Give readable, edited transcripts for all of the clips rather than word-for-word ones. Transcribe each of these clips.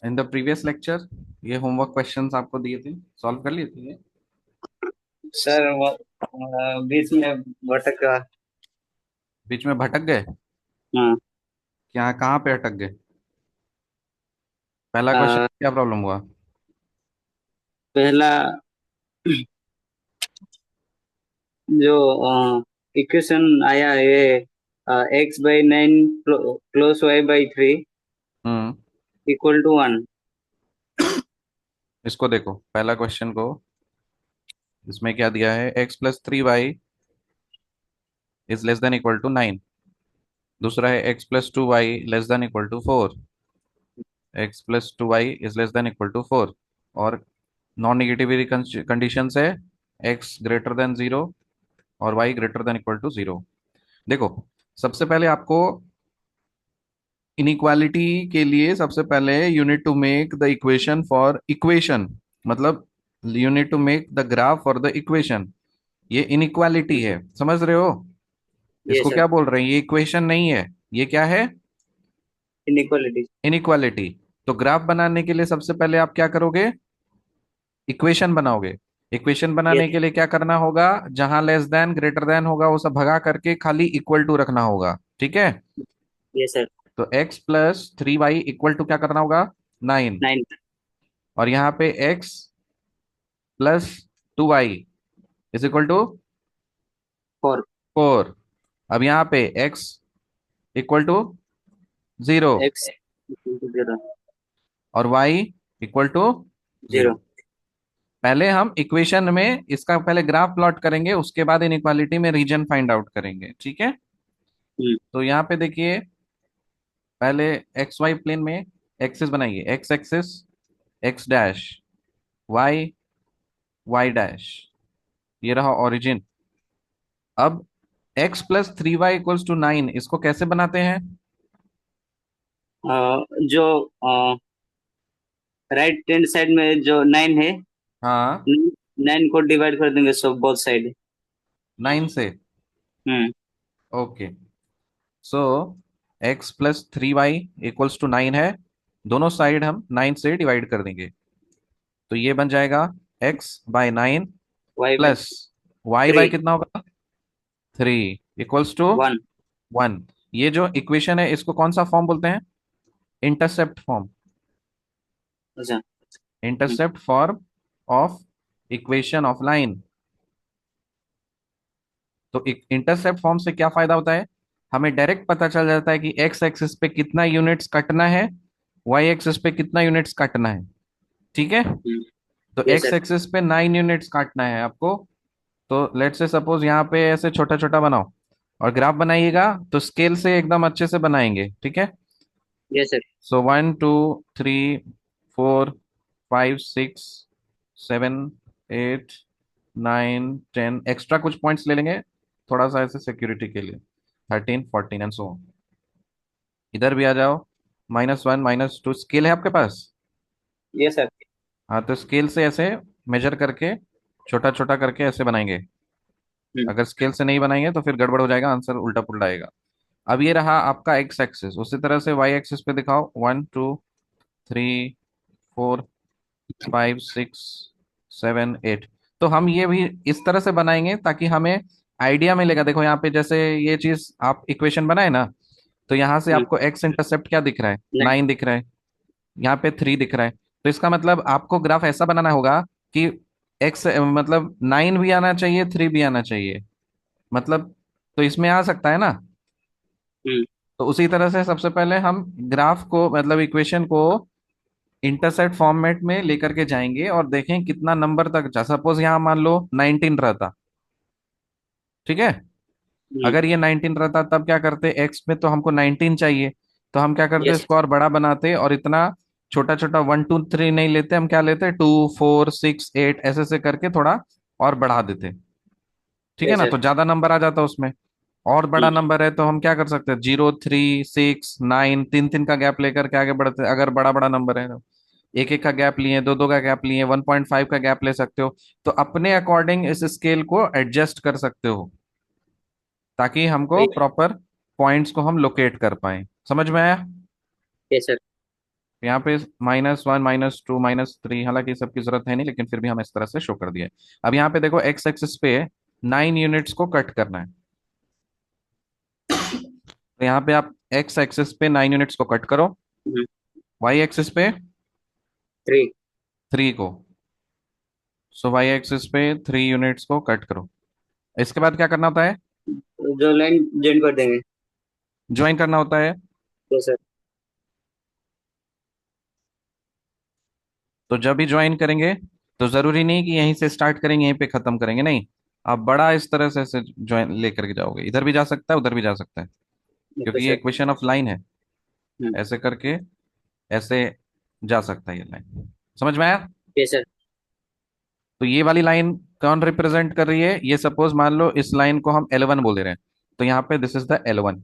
In the previous lecture ये homework questions आपको दिए थे, सॉल्व कर लिए थे ये? सर बीच में भटक गया। बीच में भटक गए? हाँ। क्या, कहाँ पे अटक गए? पहला क्वेश्चन अ, क्या प्रॉब्लम हुआ? पहला जो इक्वेशन आया है ये x/9 plus y/3 hmm. Equal to 1। इसको देखो, पहला क्वेश्चन को। इसमें क्या दिया है? x+3y is less than equal to 9। दूसरा है x+2y less than equal to 4। x+2y is less than equal to 4। और नॉन नेगेटिव कंडीशन है x ग्रेटर देन 0 और y greater than equal to 0। देखो, सबसे पहले आपको इनइक्वालिटी के लिए सबसे पहले you need to make the equation for equation. मतलब you need to make the graph for the equation. ये इनइक्वालिटी है, समझ रहे हो? ये इसको सर क्या बोल रहे हैं? ये इक्वेशन नहीं है। ये क्या है? इनइक्वालिटी। इनइक्वालिटी। तो ग्राफ बनाने के लिए सबसे पहले आप क्या करोगे? इक्वेशन बनाओगे। इक्वेशन ये बनाने के लिए क्या करना होगा? जहां लेस देन ग्रेटर देन होगा वो सब भगा करके खाली इक्वल टू रखना होगा, ठीक है? ये सर तो x+3y इक्वल टू क्या करना होगा? 9। 9 और यहाँ पे x+2y इज इक्वल टू 4 4। अब यहाँ पे x equal to 0 x equal to 0 और y इक्वल टू 0। 0। पहले हम इक्वेशन में इसका पहले ग्राफ प्लॉट करेंगे, उसके बाद इनइक्वालिटी में रीजन फाइंड आउट करेंगे, ठीक है? हम्म। तो यहाँ पे देखिए, पहले एक्स वाई प्लेन में एक्सिस बनाइए। X axis x dash, y y dash, ये रहा ओरिजिन। अब x+3y इक्वल्स टू 9, इसको कैसे बनाते हैं? जो राइट हैंड साइड में जो 9 है, हाँ, 9 को डिवाइड कर देंगे सब बोथ साइड। 9 से। Hmm. Okay. So x+3y equals to 9 है। दोनों साइड हम 9 से डिवाइड कर देंगे। तो ये बन जाएगा x/9 y/3 प्लस y कितना होगा? 3 इक्वल्स टू 1। 1। ये जो इक्वेशन है इसको कौन सा फॉर्म बोलते हैं? Intercept form. अच्छा। Hmm. Intercept form of equation of line. तो इंटरसेप्ट फॉर्म से क्या फायदा होता है? हमें डायरेक्ट पता चल जाता है कि एक्स एक्सिस पे कितना यूनिट्स कटना है, वाई एक्सिस पे कितना यूनिट्स काटना है, ठीक है? तो ये एक्स सर। एक्सिस पे 9 यूनिट्स काटना है आपको। तो लेट से सपोज यहाँ पे ऐसे छोटा छोटा बनाओ और ग्राफ बनाइएगा तो स्केल से एकदम अच्छे से बनाएंगे, ठीक है? ये सर। सो 1 2 3 4 5 6 7 8 9 10 एक्स्ट्रा कुछ पॉइंट्स ले लेंगे थोड़ा सा ऐसे सिक्योरिटी के लिए। 13 14 एंड सो। इधर भी आ जाओ। -1 -2 स्केल है आपके पास? ये सर। हाँ, तो स्केल से ऐसे मेजर करके छोटा छोटा करके ऐसे बनाएंगे। हम्म। अगर स्केल से नहीं बनाएंगे तो फिर गड़बड़ हो जाएगा, आंसर उल्टा पुल्टा आएगा। अब ये रहा आपका एक्स एक्सिस, उसी तरह से वाई एक्सिस पे दिखाओ। 1 2 3 4 5 6 7 8। तो हम ये भी इस तरह से बनाएंगे ताकि हमें आइडिया मिलेगा। देखो यहाँ पे जैसे ये चीज आप इक्वेशन बनाए ना, तो यहाँ से हम्म। आपको एक्स इंटरसेप्ट क्या दिख रहा है? नहीं। 9 दिख रहा है। यहाँ पे 3 दिख रहा है। तो इसका मतलब आपको ग्राफ ऐसा बनाना होगा कि एक्स मतलब 9 भी आना चाहिए, 3 भी आना चाहिए। मतलब तो इसमें आ सकता है ना? हम्म। तो उसी तरह से सबसे पहले हम ग्राफ को मतलब इक्वेशन को इंटरसेप्ट फॉर्मेट में लेकर के जाएंगे और देखें कितना नंबर तक जा। सपोज यहाँ मान लो 19 रहता, ठीक है? हम्म। अगर ये 19 रहता तब क्या करते? एक्स में तो हमको 19 चाहिए, तो हम क्या करते? यस। इसको और बड़ा बनाते और इतना छोटा छोटा 1 2 3 नहीं लेते, हम क्या लेते? 2 4 6 8 ऐसे ऐसे करके थोड़ा और बढ़ा देते, ठीक है यस ना? सर। तो ज्यादा नंबर आ जाता उसमें। और बड़ा हम्म। नंबर है तो हम क्या कर सकते हैं? 0 3 6 9, 3 3 का गैप लेकर के आगे बढ़ते। अगर बड़ा बड़ा नंबर है तो एक एक का गैप लिए, दो दो का गैप लिए, 1.5 का गैप ले सकते हो। तो अपने अकॉर्डिंग इस स्केल को एडजस्ट कर सकते हो ताकि हमको वही। प्रॉपर पॉइंट्स को हम लोकेट कर पाए। समझ में आया? Yes sir. यहाँ पे -1 -2 -3, हालांकि सबकी जरूरत है नहीं, लेकिन फिर भी हम इस तरह से शो कर दिए। अब यहाँ पे देखो एक्स एक्सिस पे 9 यूनिट्स को कट करना है। तो यहाँ पे आप एक्स एक्सिस पे 9 यूनिट्स को कट करो, हम्म, वाई एक्सिस पे 3। 3 को। सो वाई एक्सिस पे 3 यूनिट्स को कट करो। इसके बाद क्या करना होता है? जो लाइन ज्वाइन कर देंगे। ज्वाइन करना होता है। Yes sir. तो जब भी ज्वाइन करेंगे तो जरूरी नहीं कि यहीं से स्टार्ट करेंगे यहीं पे खत्म करेंगे, नहीं। आप बड़ा इस तरह से ऐसे ज्वाइन लेकर के जाओगे, इधर भी जा सकता है उधर भी जा सकता है, ओके क्योंकि ये सर। इक्वेशन ऑफ लाइन है। हम्म। ऐसे करके ऐसे जा सकता है ये लाइन। समझ में आया? Yes sir. तो ये वाली लाइन कौन रिप्रेजेंट कर रही है? ये सपोज मान लो इस लाइन को हम L1 बोल दे रहे हैं, तो यहाँ पे दिस इज द L1।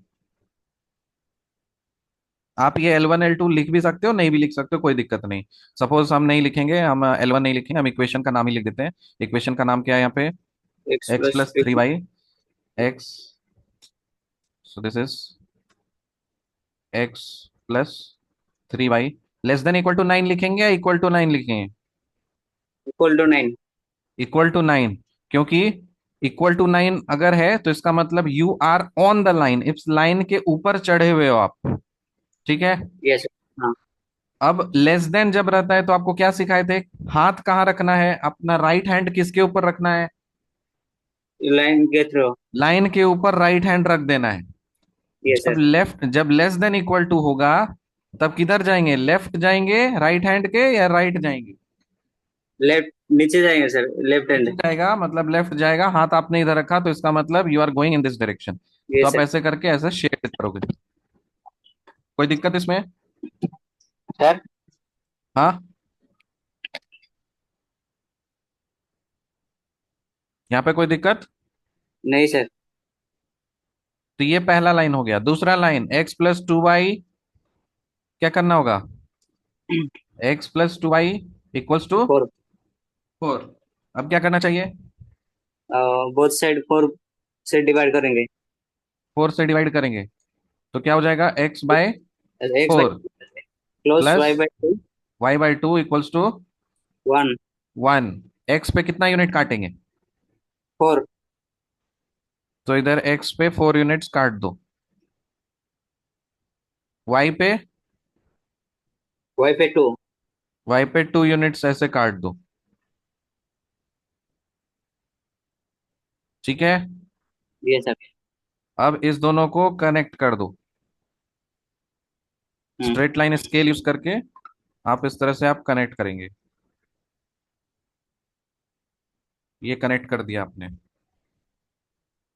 आप ये L1 L2 लिख भी सकते हो, नहीं भी लिख सकते हो, कोई दिक्कत नहीं। सपोज हम नहीं लिखेंगे, हम L1 नहीं लिखेंगे, हम इक्वेशन का नाम ही लिख देते हैं। इक्वेशन का नाम क्या है यहाँ पे? X x plus plus three three. By x so this is x+3y <9 लिखेंगे या =9 लिखेंगे? Equal to 9। =9, क्योंकि =9 अगर है तो इसका मतलब you are on the line, इस लाइन के ऊपर चढ़े हुए हो आप। ठीक है। Yes sir. हाँ। अब लेस देन जब रहता है तो आपको क्या सिखाए थे? हाथ कहाँ रखना है अपना? राइट हैंड किसके ऊपर रखना है? लाइन के थ्रू। लाइन के ऊपर राइट हैंड रख देना है। Yes sir. जब लेस देन इक्वल टू होगा, तब किधर जाएंगे? लेफ्ट जाएंगे राइट हैंड के, या राइट जाएंगे? लेफ्ट नीचे जाएंगे सर, लेफ्ट नीचे हैंड। जाएगा, मतलब लेफ्ट जाएगा। हाथ आपने इधर रखा तो इसका मतलब you are going in this direction. तो यस आप सर। ऐसे करके ऐसे शेड करोगे। कोई दिक्कत इसमें? सर। हाँ, यहाँ पे कोई दिक्कत? नहीं सर। तो ये पहला लाइन हो गया। दूसरा लाइन x+2y, क्या करना होगा? x+2y = four. 4। अब क्या करना चाहिए? बोथ साइड 4 से डिवाइड करेंगे। 4 से डिवाइड करेंगे तो क्या हो जाएगा? x by x by 4 close plus y by 2। y/2 = 1। 1। x पे कितना यूनिट काटेंगे? 4। तो इधर x पे 4 यूनिट्स काट दो, y पे वाई पे 2। 2 यूनिट्स ऐसे काट दो। ठीक है। ये सर। अब इस दोनों को कनेक्ट कर दो। हम्म। स्ट्रेट लाइन स्केल यूज करके आप इस तरह से आप कनेक्ट करेंगे। ये कनेक्ट कर दिया आपने।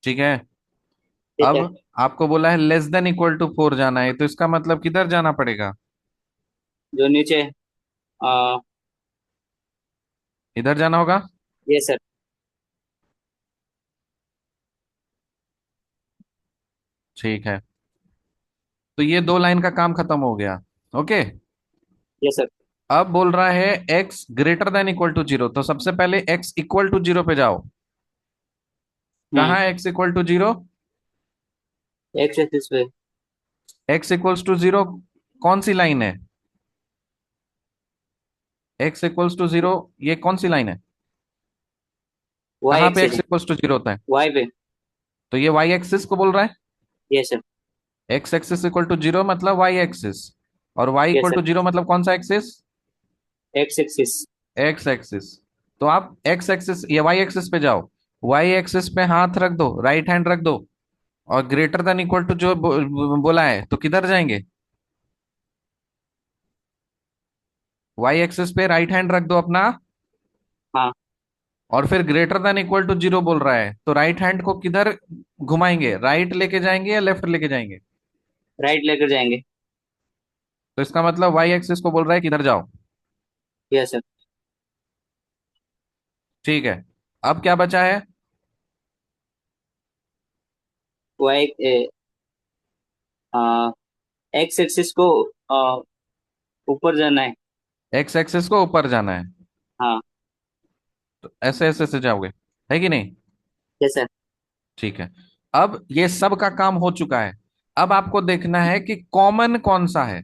ठीक है। ठीक अब है। आपको बोला है << 4 जाना है, तो इसका मतलब किधर जाना पड़ेगा? जो नीचे। आ, इधर जाना होगा। ये सर। ठीक है। तो ये दो लाइन का काम खत्म हो गया। ओके। ये सर। अब बोल रहा है x <= 0, तो सबसे पहले x =0 पे जाओ। हम्म। कहाँ है x =0? एक्स एक्सिस पे। x =0 कौन सी लाइन है? x =0 ये कौन सी लाइन है? वाई कहाँ पे एक्सिस। x =0 होता है? वाई पे। तो ये y एक्सिस को बोल रहा है। ये सर। x एक्सिस =0 मतलब y एक्सिस, और y ये इक्वल सर। टू जीरो मतलब कौन सा axis? X axis. x axis. तो आप x एक्सिस या y एक्सिस पे जाओ, y एक्सिस पे हाथ रख दो, राइट हैंड रख दो, और >= जो बोला है तो किधर जाएंगे? y एक्सिस पे राइट हैंड रख दो अपना, हाँ। और फिर >= 0 बोल रहा है, तो राइट हैंड को किधर घुमाएंगे? राइट लेके जाएंगे या लेफ्ट लेके जाएंगे? राइट लेकर जाएंगे। तो इसका मतलब y एक्सिस को बोल रहा है किधर जाओ। ये सर। ठीक है। अब क्या बचा है? वाई एक्स एक्सिस को आ, ऊपर जाना है। x एक्सिस को ऊपर जाना है, हाँ। तो ऐसे ऐसे से जाओगे, है कि नहीं? ये सर। ठीक है। अब ये सब का काम हो चुका है। अब आपको देखना है कि कॉमन कौन सा है।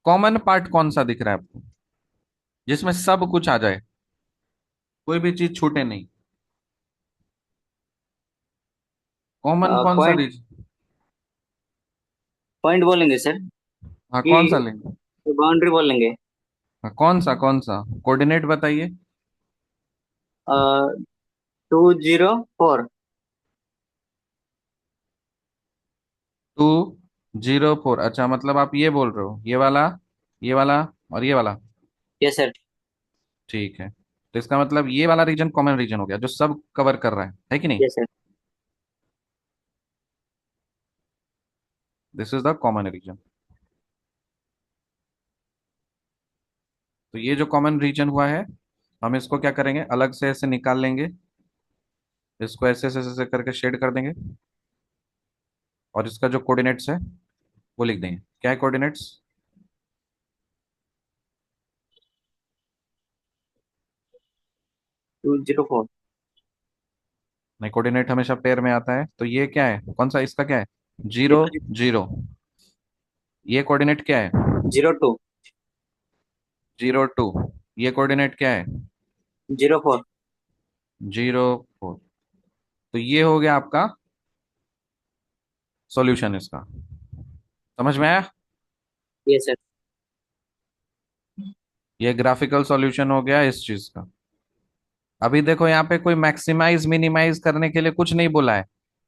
कॉमन पार्ट कौन सा दिख रहा है आपको, जिसमें सब कुछ आ जाए, कोई भी चीज छूटे नहीं? कॉमन कौन सा पॉइंट रीजन? पॉइंट बोलेंगे सर हाँ, कौन सा कि लेंगे? बाउंड्री बोलेंगे। हाँ, कौन सा कोऑर्डिनेट बताइए। 204। 204, अच्छा, मतलब आप ये बोल रहे हो, ये वाला और ये वाला। Yes sir. ठीक है, तो इसका मतलब ये वाला रीजन कॉमन रीजन हो गया, जो सब कवर कर रहा है कि नहीं? Yes sir. This is the common region. तो ये जो कॉमन रीजन हुआ है, हम इसको क्या करेंगे, अलग से ऐसे निकाल लेंगे, इसको ऐसे ऐसे ऐसे करके शेड कर देंगे, और इसका जो कोऑर्डिनेट्स है वो लिख देंगे। क्या है कोऑर्डिनेट्स? 204। नहीं, कोऑर्डिनेट हमेशा पेयर में आता है, तो ये क्या है, कौन सा इसका क्या है? Zero, zero. ये कोऑर्डिनेट क्या है? 02। 02। ये कोऑर्डिनेट क्या है? 04। 04। तो ये हो गया आपका सॉल्यूशन इसका। समझ में आया? Yes sir. ये ग्राफिकल सॉल्यूशन हो गया इस चीज का। अभी देखो, यहाँ पे कोई मैक्सिमाइज मिनिमाइज करने के लिए कुछ नहीं बोला है,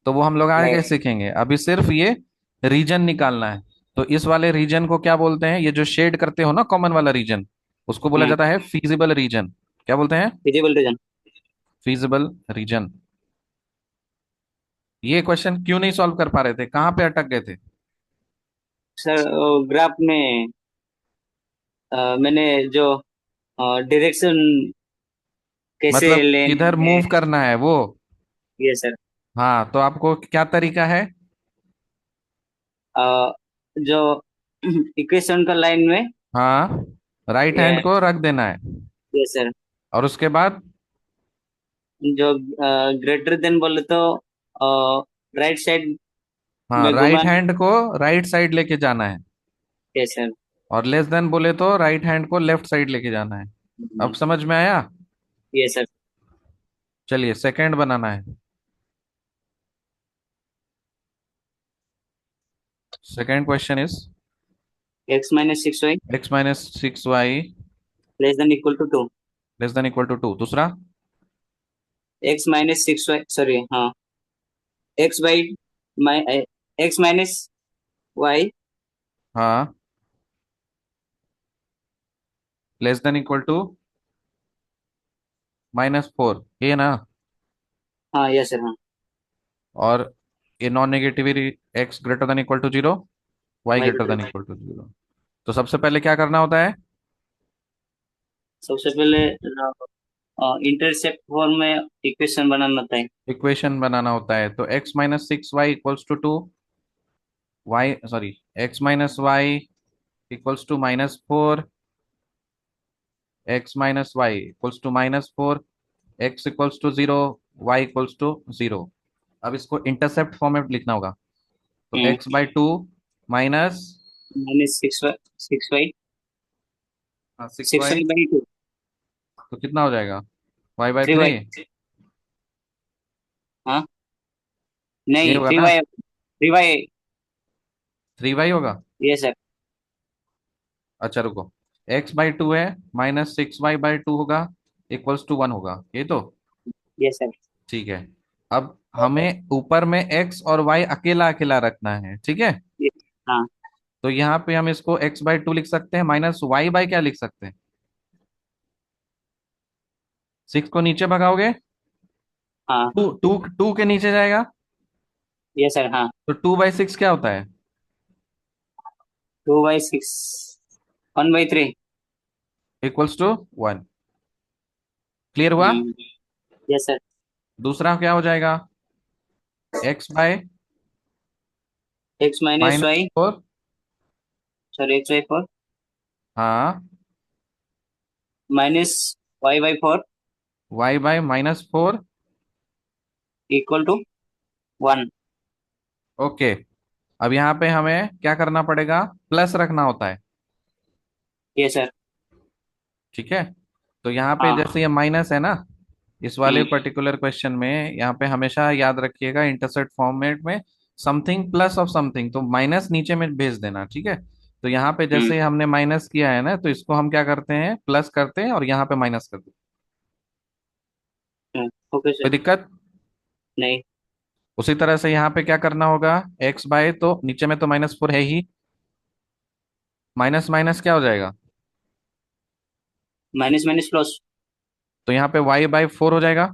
तो वो हम लोग नहीं। आगे सीखेंगे। अभी सिर्फ ये रीजन निकालना है। तो इस वाले रीजन को क्या बोलते हैं, ये जो शेड करते हो ना कॉमन वाला रीजन, उसको बोला जाता है फीजिबल रीजन। क्या बोलते हैं? Feasible region. Feasible reason. ये क्वेश्चन क्यों नहीं सॉल्व कर पा रहे थे, कहाँ पे अटक गए थे? सर ग्राफ में मैंने जो डायरेक्शन कैसे मतलब लेने किधर हैं। मूव करना है वो। ये सर। हाँ, तो आपको क्या तरीका है? जो इक्वेशन का लाइन में। हाँ, राइट ये हैंड को रख देना है, ये सर। और उसके बाद जो ग्रेटर देन बोले तो राइट साइड हाँ, में राइट घुमाना। हैंड को राइट साइड लेके जाना है, ये सर। और लेस देन बोले तो राइट हैंड को लेफ्ट साइड लेके जाना है। अब समझ में आया? ये सर। चलिए, सेकंड बनाना है। Second question is x-6y x-6y less than equal to 2। Less than equal to 2। दूसरा? x-6y सॉरी हाँ। x बाई x-y हाँ, लेस देन इक्वल टू -4, ये ना? हाँ यस सर हाँ। और ये non negative, x greater than equal to 0, y y greater than बटे। Equal to 0। तो सबसे पहले क्या करना होता है? सबसे पहले इंटरसेप्ट फॉर्म में इक्वेशन बनाना होता है। इक्वेशन बनाना होता है, तो x-6y equals to 2, y sorry, x-y equals to -4, x-y equals to -4, x equals to 0, y equals to 0। अब इसको इंटरसेप्ट फॉर्म में लिखना होगा, तो x/2 minus -6y 6y, 6y/2। तो कितना हो जाएगा, y/3। 3y। हाँ। ये नहीं होगा थ्री ना? Y 3y। 3y होगा। ये सर। अच्छा रुको, x/2 है, -6y/2 होगा, इक्वल्स टू 1 होगा, ये तो। ये सर। ठीक है, अब हमें ऊपर में x और y अकेला अकेला रखना है, ठीक है? ये। हाँ। तो यहाँ पे हम इसको x/2 लिख सकते हैं, माइनस y बाय क्या लिख सकते हैं? 6 को नीचे भगाओगे, हाँ। टू टू टू के नीचे जाएगा, ये सर हाँ। तो 2/6 क्या होता है? 2/6 1/3। Equals to 1। क्लियर हुआ? ये सर। दूसरा क्या हो जाएगा, x minus Y x/-4। Sorry x/4 हाँ, -y/4 y/-4। Equal to 1। Okay, अब यहाँ पे हमें क्या करना पड़ेगा, प्लस रखना होता है, यस सर। ठीक है। तो यहाँ पे हाँ। जैसे ये माइनस है ना, इस वाले हम्म। पर्टिकुलर क्वेश्चन में यहाँ पे हमेशा याद रखिएगा इंटरसेप्ट फॉर्मेट में समथिंग प्लस ऑफ समथिंग, तो माइनस नीचे में भेज देना, ठीक है। तो यहाँ पे हम्म। जैसे हमने माइनस किया है ना, तो इसको हम क्या करते हैं, प्लस करते हैं और यहाँ पे माइनस करते हैं। ओके कोई सर। दिक्कत? नहीं। उसी तरह से यहाँ पे क्या करना होगा, एक्स बाय, तो नीचे में तो -4 है ही, माइनस माइनस क्या हो जाएगा, माइनस माइनस प्लस। तो यहाँ पे y/4 हो जाएगा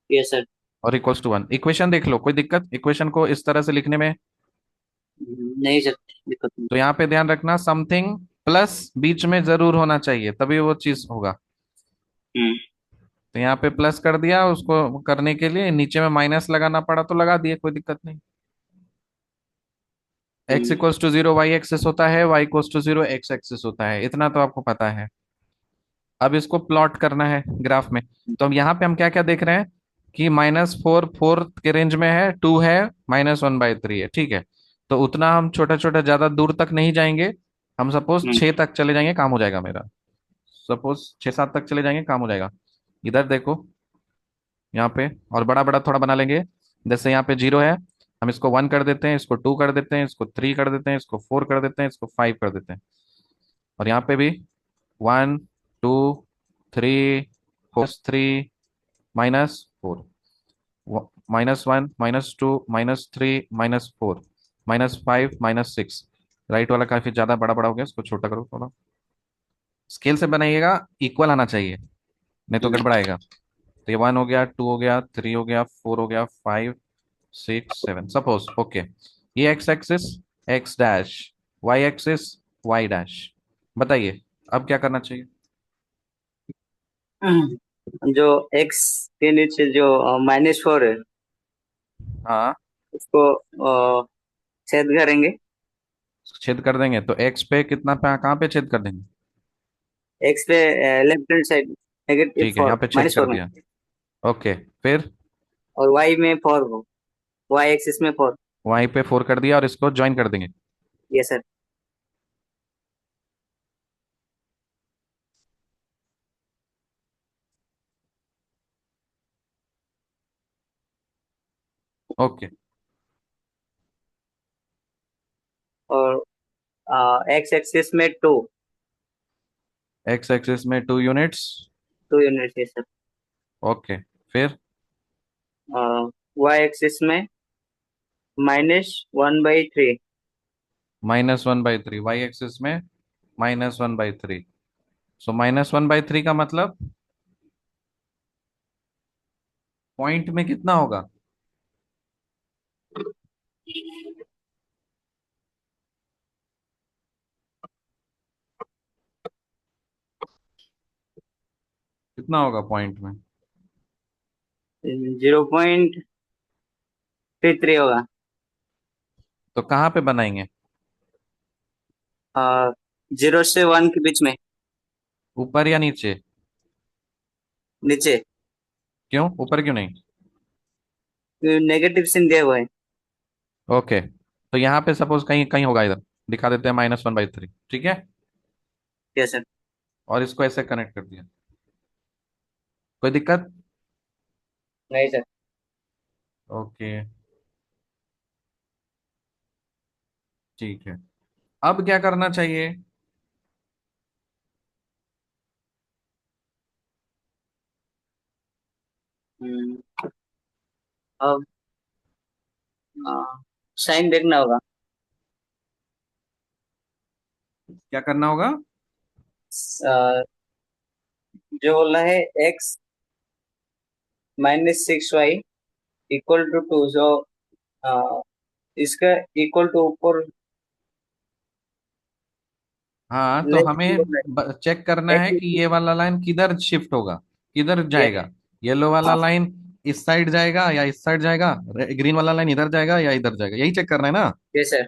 यस सर। और इक्वल्स टू 1। इक्वेशन देख लो, कोई दिक्कत इक्वेशन को इस तरह से लिखने में? नहीं सर, दिक्कत नहीं। तो यहाँ पे ध्यान रखना, समथिंग प्लस बीच में जरूर होना चाहिए, तभी वो चीज होगा। हम्म। तो यहाँ पे प्लस कर दिया, उसको करने के लिए नीचे में माइनस लगाना पड़ा तो लगा दिए, कोई दिक्कत नहीं। X hmm. Equals to zero y axis होता है, y equals to zero x axis होता है, इतना तो आपको पता है। अब इसको प्लॉट करना है ग्राफ में। तो अब यहाँ पे हम क्या क्या देख रहे हैं कि -4 फोर्थ के रेंज में है, 2 है, -1/3 है, ठीक है। तो उतना हम छोटा छोटा ज्यादा दूर तक नहीं जाएंगे, हम सपोज हम्म। 6 तक चले जाएंगे, काम हो जाएगा मेरा। सपोज 6 7 तक चले जाएंगे, काम हो जाएगा। इधर देखो, यहाँ पे और बड़ा बड़ा थोड़ा बना लेंगे। जैसे यहाँ पे 0 है, हम इसको 1 कर देते हैं, इसको 2 कर देते हैं, इसको 3 कर देते हैं, इसको 4 कर देते हैं, इसको 5 कर देते हैं। और यहाँ पे भी 1 2 3, +3, -4, -1 -2 -3 -4 -5 -6। राइट वाला काफी ज्यादा बड़ा बड़ा हो गया, इसको छोटा करो थोड़ा, स्केल से बनाइएगा, इक्वल आना चाहिए, नहीं तो हम्म। गड़बड़ाएगा। तो ये 1 हो गया, 2 हो गया, 3 हो गया, 4 हो गया, 5 6 7, सपोज, ओके। ये x axis x dash, y axis y dash. बताइए अब क्या करना चाहिए? जो एक्स के नीचे जो -4 है, हाँ, उसको छेद करेंगे। छेद कर देंगे तो एक्स पे कितना, पे कहाँ पे छेद कर देंगे? एक्स पे लेफ्ट हैंड साइड नेगेटिव ठीक है, यहाँ फोर पे छेद माइनस कर फोर में। दिया। ओके, फिर और वाई में 4 हो। वाई एक्सिस में 4। वहीं पे 4 कर दिया और इसको ज्वाइन कर देंगे। Yes sir. ओके, और एक्स एक्सिस में 2। एक्स एक्सिस में 2 यूनिट्स। 2 यूनिट है सर। ओके, फिर वाई एक्सिस में -1/3। -1/3, वाई एक्सिस में -1/3। सो -1/3 का मतलब पॉइंट में कितना होगा? कितना होगा पॉइंट में? 0.33 होगा। तो कहाँ पे बनाएंगे? 0 से 1 के बीच में। ऊपर या नीचे? नीचे। क्यों ऊपर क्यों नहीं? नेगेटिव चिन्ह दिया हुआ है। ओके, तो यहाँ पे सपोज कहीं कहीं होगा, इधर दिखा देते हैं -1/3, ठीक है। Yes sir. और इसको ऐसे कनेक्ट कर दिया, कोई दिक्कत? नहीं सर। ओके, ठीक है। अब क्या करना चाहिए? हम्म, अब साइन देखना होगा। क्या करना होगा? अ, जो बोला है x -6y = 2, जो अ, इसका इक्वल टू ऊपर हाँ, तो लेफ्ट हमें चेक करना है कि एक्सिस। ये वाला लाइन किधर शिफ्ट होगा, किधर यस। जाएगा। येलो वाला हाँ। लाइन इस साइड जाएगा या इस साइड जाएगा, ग्रीन वाला लाइन इधर जाएगा या इधर जाएगा, यही चेक करना है ना। Yes sir.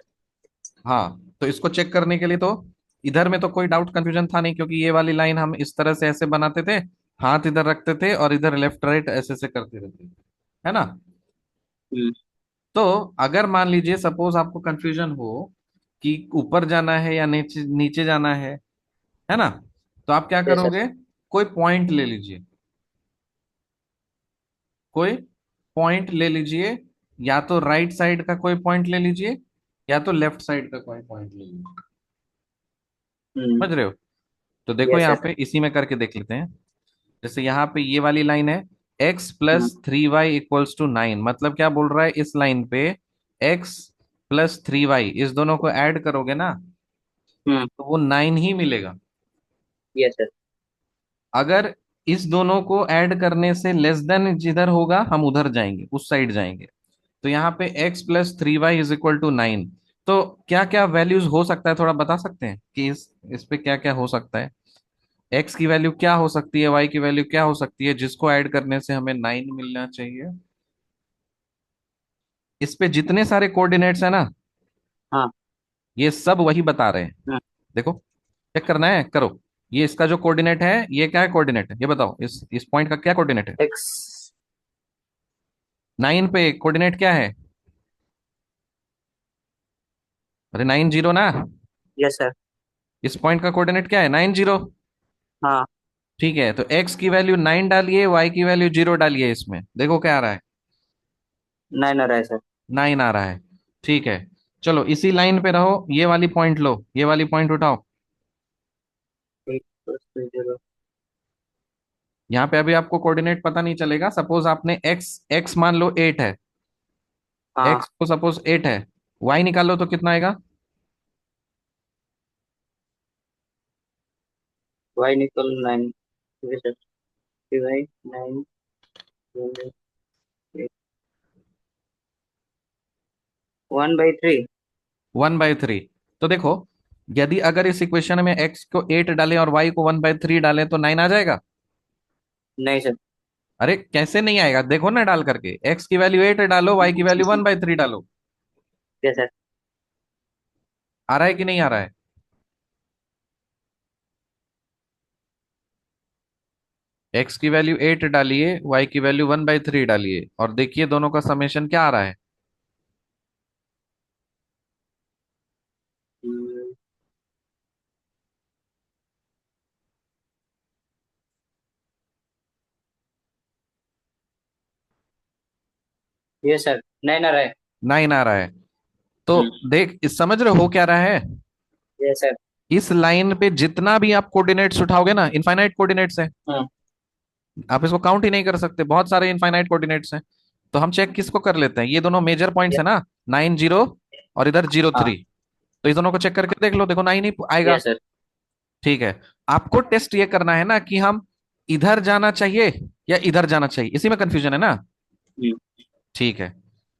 हाँ, तो इसको चेक करने के लिए तो इधर में तो कोई डाउट कंफ्यूजन था नहीं, क्योंकि ये वाली लाइन हम इस तरह से ऐसे बनाते थे, हाथ इधर रखते थे और इधर लेफ्ट राइट ऐसे ऐसे करते रहते थे, है ना। हम्म। तो अगर मान लीजिए सपोज आपको कंफ्यूजन हो कि ऊपर जाना है या नीचे नीचे जाना है ना। तो आप क्या यस सर। करोगे, कोई पॉइंट ले लीजिए, कोई पॉइंट ले लीजिए, या तो राइट साइड का कोई पॉइंट ले लीजिए, या तो लेफ्ट साइड का कोई पॉइंट ले लीजिए। हम्म। समझ रहे हो। तो देखो यस यहाँ सर। पे इसी में करके देख लेते हैं। जैसे यहाँ पे ये वाली लाइन है, x हम्म। प्लस 3y = 9, मतलब क्या बोल रहा है इस लाइन पे, x प्लस 3y इस दोनों को ऐड करोगे ना, हम्म। तो वो 9 ही मिलेगा। Yes sir. अगर इस दोनों को ऐड करने से लेस देन जिधर होगा हम उधर जाएंगे, उस साइड जाएंगे। तो यहाँ पे x + 3y = 9। तो क्या क्या वैल्यूज हो सकता है, थोड़ा बता सकते हैं कि इस पे क्या क्या हो सकता है। x की वैल्यू क्या हो सकती है, y की वैल्यू क्या हो सकती है जिसको ऐड करने से हमें 9 मिलना चाहिए। इस पे जितने सारे कोऑर्डिनेट्स है ना, हाँ। ये सब वही बता रहे हैं। हम्म। देखो, चेक करना है, करो। ये इसका जो कोऑर्डिनेट है, ये क्या है कोऑर्डिनेट है, ये बताओ, इस पॉइंट का क्या कोऑर्डिनेट है। एक्स। 9 पे कोऑर्डिनेट क्या है। अरे 90 ना। Yes sir. इस पॉइंट का कोऑर्डिनेट क्या है, 90। हाँ। ठीक है, तो x की वैल्यू 9 डालिए, y की वैल्यू 0 डालिए, इसमें देखो क्या आ रहा है। 9 आ रहा है सर। 9 आ रहा है। ठीक है, चलो इसी लाइन पे रहो, ये वाली पॉइंट लो, ये वाली पॉइंट उठाओ। 8 + 3 0। यहाँ पे अभी आपको कोऑर्डिनेट पता नहीं चलेगा, सपोज आपने x मान लो 8 है, हाँ। x को सपोज 8 है, y निकालो तो कितना आएगा। वाई निकल 9। ठीक है सर। फिर वाई 9 1/3। 1/3। तो देखो, यदि अगर इस इक्वेशन में x को 8 डालें और y को 1/3 डालें तो 9 आ जाएगा। नहीं सर। अरे कैसे नहीं आएगा, देखो ना डाल करके, x की वैल्यू 8 डालो, y की वैल्यू 1/3 डालो। Yes sir. आ रहा है कि नहीं आ रहा है। x की वैल्यू 8 डालिए, y की वैल्यू 1/3 डालिए, और देखिए दोनों का समेशन क्या आ रहा है। Yes sir. 9 आ रहा है। 9 आ रहा है। तो देख, समझ रहे हो क्या रहा है। Yes sir. इस लाइन पे जितना भी आप कोऑर्डिनेट्स उठाओगे ना, इनफाइनाइट कोऑर्डिनेट्स है, हम्म। आप इसको काउंट ही नहीं कर सकते, बहुत सारे इनफाइनाइट कोऑर्डिनेट्स हैं। तो हम चेक किसको कर लेते हैं, ये दोनों मेजर पॉइंट्स है ना, 9 0 और इधर 0 3। हाँ। तो इस दोनों को चेक करके देख लो, देखो 9 ही आएगा। Yes sir. ठीक है, आपको टेस्ट ये करना है ना कि हम इधर जाना चाहिए या इधर जाना चाहिए, इसी में कंफ्यूजन है ना। हम्म। ठीक है,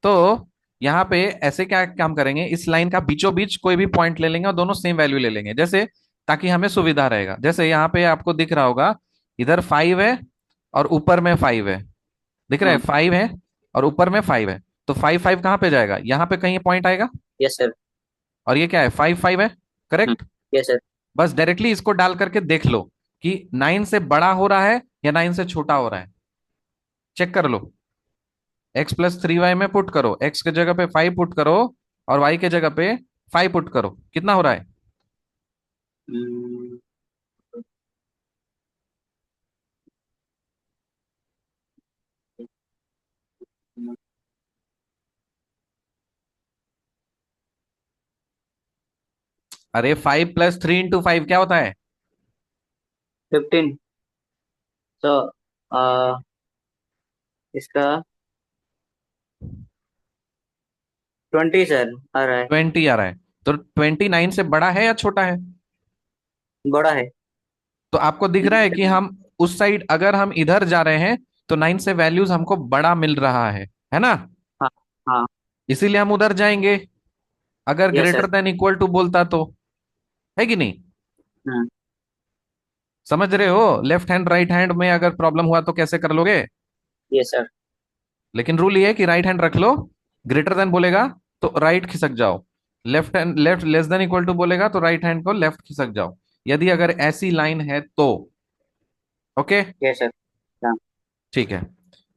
तो यहाँ पे ऐसे क्या काम करेंगे, इस लाइन का बीचों बीच कोई भी पॉइंट ले लेंगे और दोनों सेम वैल्यू ले लेंगे, जैसे ताकि हमें सुविधा रहेगा। जैसे यहाँ पे आपको दिख रहा होगा, इधर 5 है और ऊपर में 5 है, दिख रहा है, 5 है और ऊपर में 5 है। तो 5 5 कहाँ पे जाएगा, यहाँ पे कहीं पॉइंट आएगा। Yes sir. और ये क्या है, 5 5 है, करेक्ट। Yes sir. बस डायरेक्टली इसको डाल करके देख लो कि 9 से बड़ा हो रहा है या 9 से छोटा हो रहा है, चेक कर लो। x + 3y में पुट करो, x के जगह पे 5 पुट करो और y के जगह पे 5 पुट करो, कितना हो रहा है। अरे 5 + 3 × 5 क्या होता है। 15। तो इसका 20 सर आ रहा है। 20 आ रहा है। तो 29 से बड़ा है या छोटा है। बड़ा है। तो आपको दिख रहा है कि हम उस साइड अगर हम इधर जा रहे हैं तो 9 से वैल्यूज हमको बड़ा मिल रहा है ना। हाँ। हाँ। इसीलिए हम उधर जाएंगे, अगर yes greater sir. Then equal to बोलता तो, है कि नहीं। हम्म। समझ रहे हो, लेफ्ट हैंड राइट हैंड में अगर प्रॉब्लम हुआ तो कैसे कर लोगे। Yes sir. लेकिन रूल ये है कि राइट हैंड रख लो, ग्रेटर देन बोलेगा तो राइट खिसक जाओ, left hand left less than equal to बोलेगा तो राइट हैंड को लेफ्ट खिसक जाओ, यदि अगर ऐसी लाइन है तो। Okay, yes sir. हाँ। ठीक है।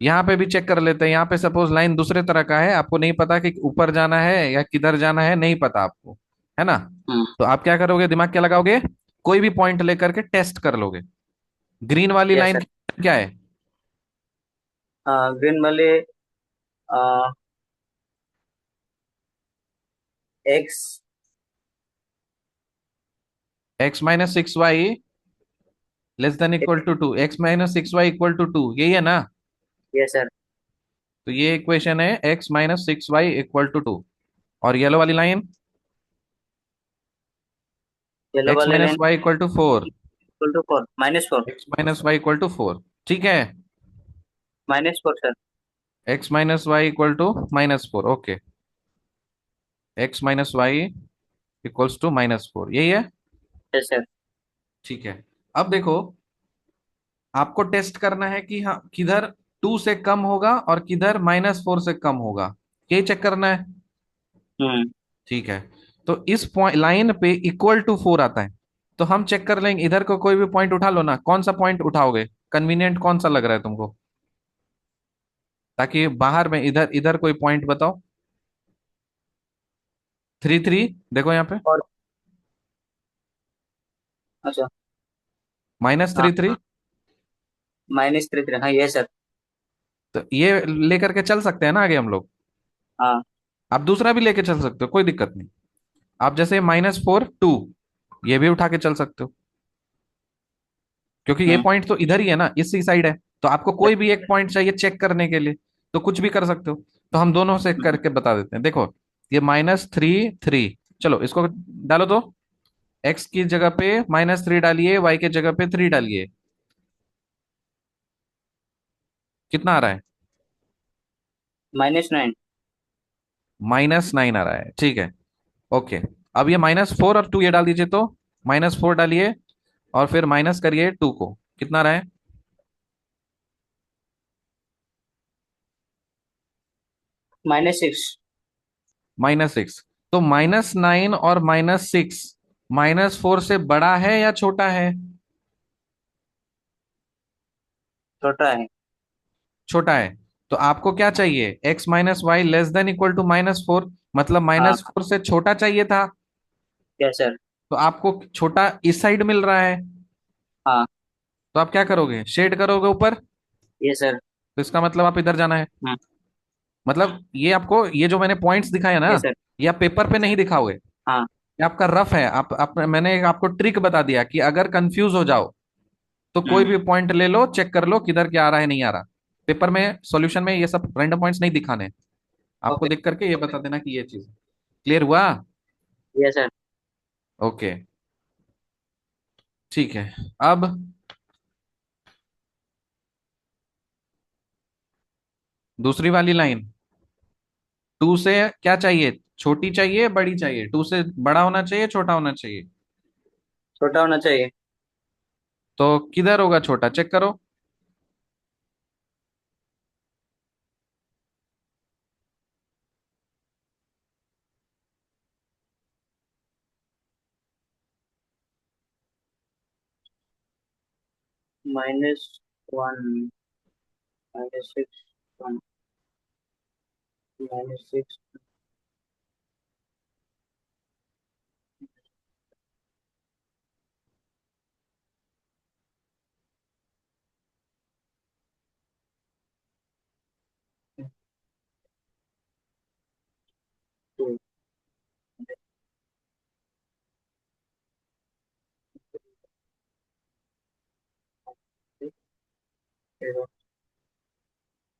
यहाँ पे भी चेक कर लेते हैं, यहाँ पे सपोज लाइन दूसरे तरह का है, आपको नहीं पता कि ऊपर जाना है या किधर जाना है, नहीं पता आपको, है ना। हम्म। तो आप क्या करोगे, दिमाग क्या लगाओगे, कोई भी पॉइंट लेकर के टेस्ट कर लोगे। ग्रीन वाली यस लाइन सर। क्या है? ग्रीन वाले x. x-6y less than equal to 2, x-6y equal to 2, यही है ना? Yes sir. तो ये इक्वेशन है x-6y इक्वल टू 2। और येलो वाली लाइन येलो x वाले minus line y equal to 4, equal to 4, -4। x-y equal to 4। ठीक है। -4 sir. x-y equal to -4, okay. x-y equals to -4, यही है। Yes sir. ठीक है। अब देखो, आपको टेस्ट करना है कि हाँ किधर 2 से कम होगा और किधर -4 से कम होगा, यही चेक करना है। हम्म। ठीक है। तो इस पॉइंट लाइन पे इक्वल टू 4 आता है, तो हम चेक कर लेंगे। इधर को कोई भी पॉइंट उठा लो ना, कौन सा पॉइंट उठाओगे? कन्वीनियंट कौन सा लग रहा है तुमको? ताकि बाहर में इधर इधर कोई पॉइंट बताओ। 3 3, देखो यहाँ पे। और अच्छा। हाँ, -3 3। -3 3, हाँ यस सर। तो ये लेकर के चल सकते हैं ना आगे हम लोग। हाँ। आप दूसरा भी लेके चल सकते हो, कोई दिक्कत नहीं। आप जैसे -4 2, ये भी उठा के चल सकते हो, क्योंकि ये हम्म। पॉइंट तो इधर ही है ना, इसी साइड है। तो आपको कोई भी एक पॉइंट चाहिए चेक करने के लिए, तो कुछ भी कर सकते हो। तो हम दोनों से करके बता देते हैं। देखो, ये -3 3, चलो इसको डालो तो। एक्स की जगह पे -3 डालिए, वाई की जगह पे 3 डालिए, कितना आ रहा है? -9। -9 आ रहा है, ठीक है। ओके। अब ये -4 और 2 ये डाल दीजिए तो। -4 डालिए और फिर माइनस करिए 2 को, कितना आ रहा है? -6। -6। तो -9 और -6 -4 से बड़ा है या छोटा है? छोटा है। छोटा है। तो आपको क्या चाहिए? x-y less than equal to -4, मतलब हाँ। -4 से छोटा चाहिए था। Yes sir. तो आपको छोटा इस साइड मिल रहा है, हाँ। तो आप क्या करोगे? शेड करोगे ऊपर। Yes sir. तो इसका मतलब आप इधर जाना है। हम्म। मतलब ये आपको, ये जो मैंने पॉइंट्स दिखाए ना, यस सर। ये आप पेपर पे नहीं दिखाओगे। हाँ। ये आपका रफ है। मैंने आपको ट्रिक बता दिया कि अगर कंफ्यूज हो जाओ तो कोई हम्म। भी पॉइंट ले लो, चेक कर लो किधर क्या आ रहा है नहीं आ रहा। पेपर में सॉल्यूशन में ये सब रैंडम पॉइंट्स नहीं दिखाने, आपको ओके। देख करके ये बता देना कि ये चीज क्लियर हुआ। Yes sir. ओके, ठीक है। अब दूसरी वाली लाइन, 2 से क्या चाहिए? छोटी चाहिए बड़ी चाहिए? 2 से बड़ा होना चाहिए छोटा होना चाहिए? छोटा होना चाहिए। तो किधर होगा छोटा, चेक करो। -1, -6, 1, -6, 2,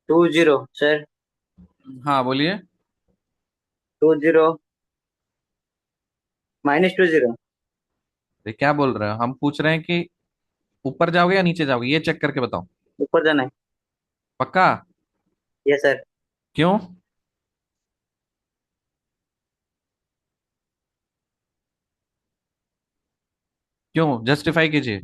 20 सर। हाँ बोलिए। 20, -20। ये क्या बोल रहे हो? हम पूछ रहे हैं कि ऊपर जाओगे या नीचे जाओगे, ये चेक करके बताओ। ऊपर जाना है। पक्का? Yes sir. क्यों? क्यों, जस्टिफाई कीजिए।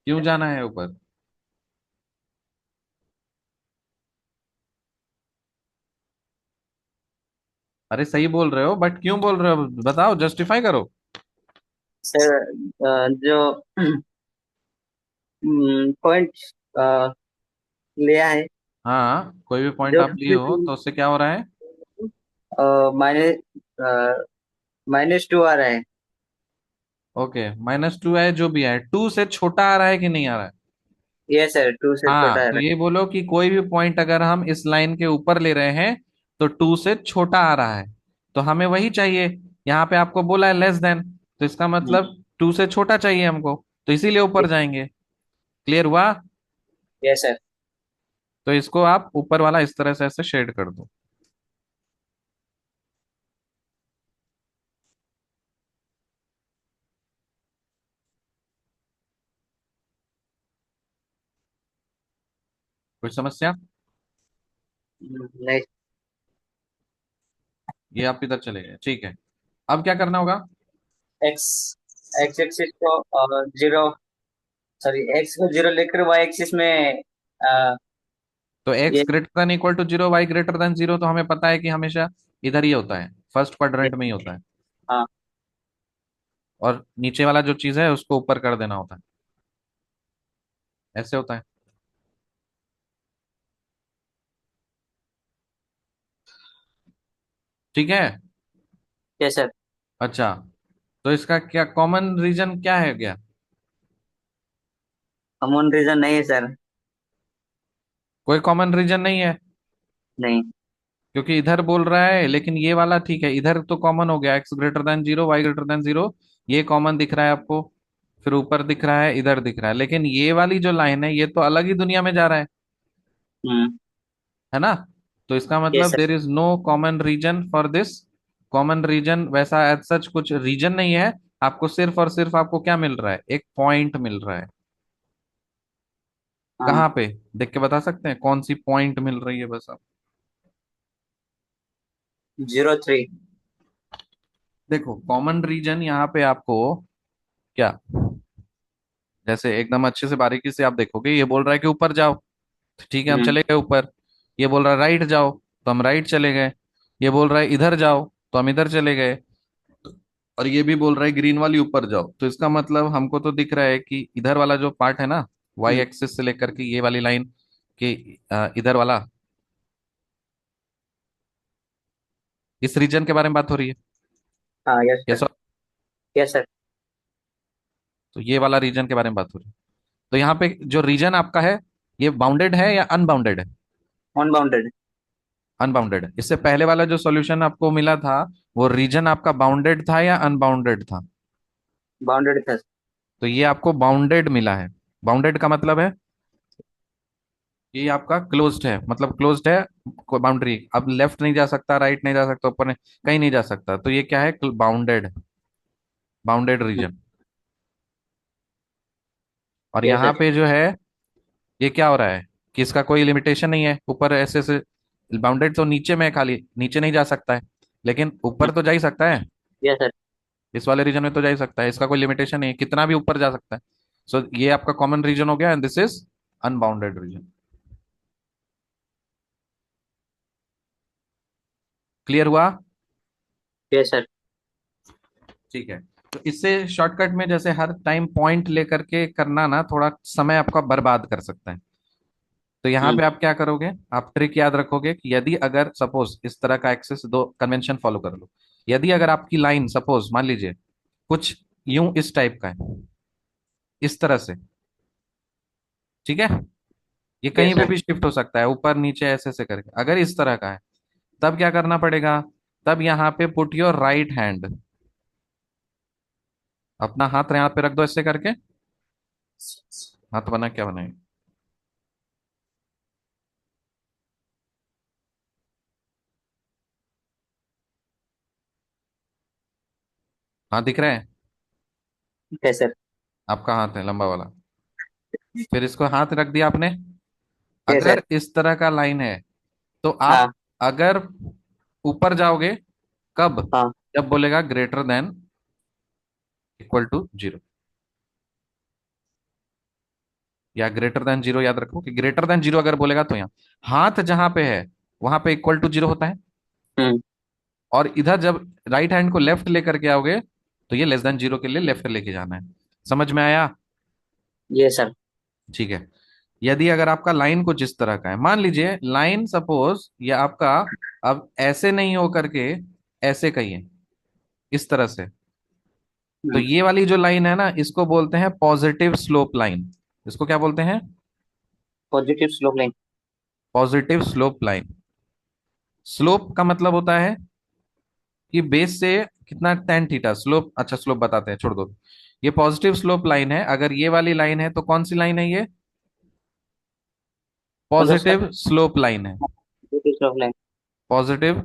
क्यों जाना है ऊपर? अरे सही बोल रहे हो, बट क्यों बोल रहे हो बताओ, जस्टिफाई करो। सर जो पॉइंट लिया है। हाँ, कोई भी पॉइंट जो आप लिए हो तो उससे क्या हो रहा है? माइनस -2 आ रहा है। ओके, -2 है, जो भी है, 2 से छोटा आ रहा है कि नहीं आ रहा है? ये सर 2 से छोटा हाँ, आ तो रहा ये बोलो कि कोई भी पॉइंट अगर हम इस लाइन के ऊपर ले रहे हैं तो 2 से छोटा आ रहा है, तो हमें वही चाहिए। यहाँ पे आपको बोला है लेस देन, तो इसका है। मतलब 2 से छोटा चाहिए हमको, तो इसीलिए ऊपर जाएंगे। क्लियर हुआ? Yes sir. तो इसको आप ऊपर वाला इस तरह से ऐसे शेड कर दो। कोई समस्या? नहीं। ये आप इधर चले गए, ठीक है। अब क्या करना होगा? एक्स एक्स एक्सिस को जीरो, सॉरी एक्स को जीरो लेकर वाई एक्सिस में तो एक्स ये greater than equal to zero, y greater than zero, तो हमें पता है कि हमेशा इधर ही होता है, फर्स्ट ये- क्वाड्रेंट में ही होता है। हाँ, और नीचे वाला जो चीज है उसको ऊपर कर देना होता है, ऐसे होता है। ठीक है। Yes sir. अच्छा, तो इसका क्या कॉमन रीजन क्या है गया? कॉमन रीजन नहीं है सर। कोई कॉमन रीजन नहीं है, नहीं। क्योंकि इधर बोल रहा है, लेकिन ये वाला ठीक है, इधर तो कॉमन हो गया, x greater than zero, y greater than zero, ये कॉमन दिख रहा है आपको। फिर ऊपर दिख रहा है, इधर दिख रहा है, लेकिन ये वाली जो लाइन है ये तो अलग ही दुनिया में जा रहा हम्म। है ना? तो इसका यस मतलब sir. There is no common region for this. Common region वैसा एज सच कुछ रीजन नहीं है। आपको सिर्फ और सिर्फ आपको क्या मिल रहा है? एक पॉइंट मिल रहा है। हाँ, कहाँ पे? देख के बता सकते हैं कौन सी पॉइंट मिल रही है बस आप? 03। देखो, कॉमन रीजन यहाँ पे आपको क्या, जैसे एकदम अच्छे से बारीकी से आप देखोगे, ये बोल रहा है कि ऊपर जाओ, तो ठीक है, हम हम्म। चले गए ऊपर। ये बोल रहा है राइट जाओ, तो हम राइट चले गए। ये बोल रहा है इधर जाओ, तो हम इधर चले गए। और ये भी बोल रहा है ग्रीन वाली ऊपर जाओ, तो इसका मतलब हमको तो दिख रहा है कि इधर वाला जो पार्ट है ना, वाई हम्म। एक्सिस से लेकर के ये वाली लाइन के इधर वाला, इस रीजन के बारे में बात हो रही है। हाँ, यस ये सर। सब, यस सर। तो ये वाला रीजन के बारे में बात हो रही है। तो यहाँ पे जो रीजन आपका है, ये बाउंडेड है या अनबाउंडेड है? अनबाउंडेड। अनबाउंडेड है। इससे पहले वाला जो सॉल्यूशन आपको मिला था, वो रीजन आपका बाउंडेड था या अनबाउंडेड था? बाउंडेड था। तो ये आपको बाउंडेड मिला है। बाउंडेड का मतलब है ये आपका क्लोज्ड है, मतलब क्लोज्ड है, बाउंड्री, अब लेफ्ट नहीं जा सकता, राइट नहीं जा सकता, ऊपर नहीं, कहीं नहीं जा सकता, तो ये क्या है? Bounded, bounded reason. और यस यहाँ सर। पे जो है, ये क्या हो रहा है कि इसका कोई लिमिटेशन नहीं है, ऊपर ऐसे से। बाउंडेड तो नीचे में है, खाली नीचे नहीं जा सकता है, लेकिन ऊपर तो जा ही सकता है। Yes sir. इस वाले रीजन में तो जा ही सकता है, इसका कोई लिमिटेशन नहीं है, कितना भी ऊपर जा सकता है। सो ये आपका कॉमन रीजन हो गया, and this is unbounded region. Clear हुआ? Yes sir. ठीक है। तो इससे शॉर्टकट में, जैसे हर टाइम पॉइंट लेकर के करना ना, थोड़ा समय आपका बर्बाद कर सकता है। तो यहाँ हम्म। पे आप क्या करोगे? आप ट्रिक याद रखोगे कि यदि अगर सपोज इस तरह का एक्सेस, दो कन्वेंशन फॉलो कर लो। यदि अगर आपकी लाइन सपोज मान लीजिए कुछ यूं इस टाइप का है, इस तरह से, ठीक है, ये कहीं यस पे सर। भी शिफ्ट हो सकता है, ऊपर नीचे ऐसे ऐसे करके, अगर इस तरह का है, तब क्या करना पड़ेगा? तब यहाँ पे पुट योर राइट हैंड, अपना हाथ यहाँ पे रख दो ऐसे करके। हाथ बना, क्या बनाए? हाथ दिख रहा है? Yes sir. आपका हाथ है लंबा वाला। फिर इसको हाथ रख दिया आपने। Yes sir. अगर इस तरह का लाइन है, तो आप हाँ। अगर ऊपर जाओगे, कब? हाँ। जब बोलेगा greater than equal to zero, या ग्रेटर देन जीरो, याद रखो कि ग्रेटर देन जीरो अगर बोलेगा तो यहाँ हाथ जहां पे है वहां पे इक्वल टू जीरो होता है। हम्म। और इधर जब राइट हैंड को लेफ्ट लेकर के आओगे, तो ये लेस देन जीरो के लिए लेफ्ट लेके जाना है। समझ में आया? Yes sir. ठीक है। यदि अगर आपका लाइन कुछ इस तरह का है, मान लीजिए लाइन सपोज ये आपका अब ऐसे नहीं हो करके ऐसे कहिए, इस तरह से, तो ये वाली जो लाइन है ना इसको बोलते हैं पॉजिटिव स्लोप लाइन। इसको क्या बोलते हैं? Positive slope line. Positive slope line. Slope का मतलब होता है कि बेस से कितना टेन थीटा स्लोप, अच्छा स्लोप बताते हैं, छोड़ दो। ये पॉजिटिव स्लोप लाइन है, अगर ये वाली लाइन है तो कौन सी लाइन है ये? कौन सा सर? पॉजिटिव स्लोप लाइन है। Positive slope line. पॉजिटिव,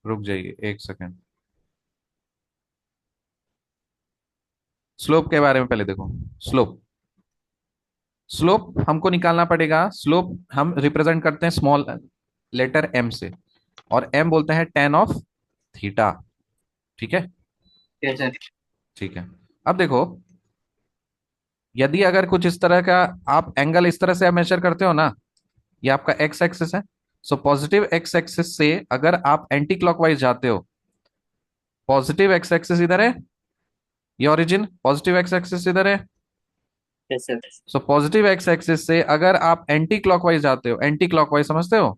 रुक जाइए एक सेकेंड। स्लोप के बारे में पहले देखो। स्लोप, स्लोप हमको निकालना पड़ेगा। स्लोप हम रिप्रेजेंट करते हैं स्मॉल लेटर एम से, और एम बोलते हैं टेन ऑफ थीटा। ठीक है? Yes sir. ठीक है। अब देखो, यदि अगर कुछ इस तरह का आप एंगल इस तरह से मेजर करते हो ना, ये आपका एक्स एक्सिस है। सो पॉजिटिव एक्स एक्सिस से अगर आप एंटी क्लॉकवाइज जाते हो, पॉजिटिव एक्स एक्सिस इधर है, ये ओरिजिन, पॉजिटिव एक्स एक्सिस इधर है। Yes sir. So positive x axis से अगर आप एंटी क्लॉकवाइज जाते हो, एंटी क्लॉकवाइज समझते हो?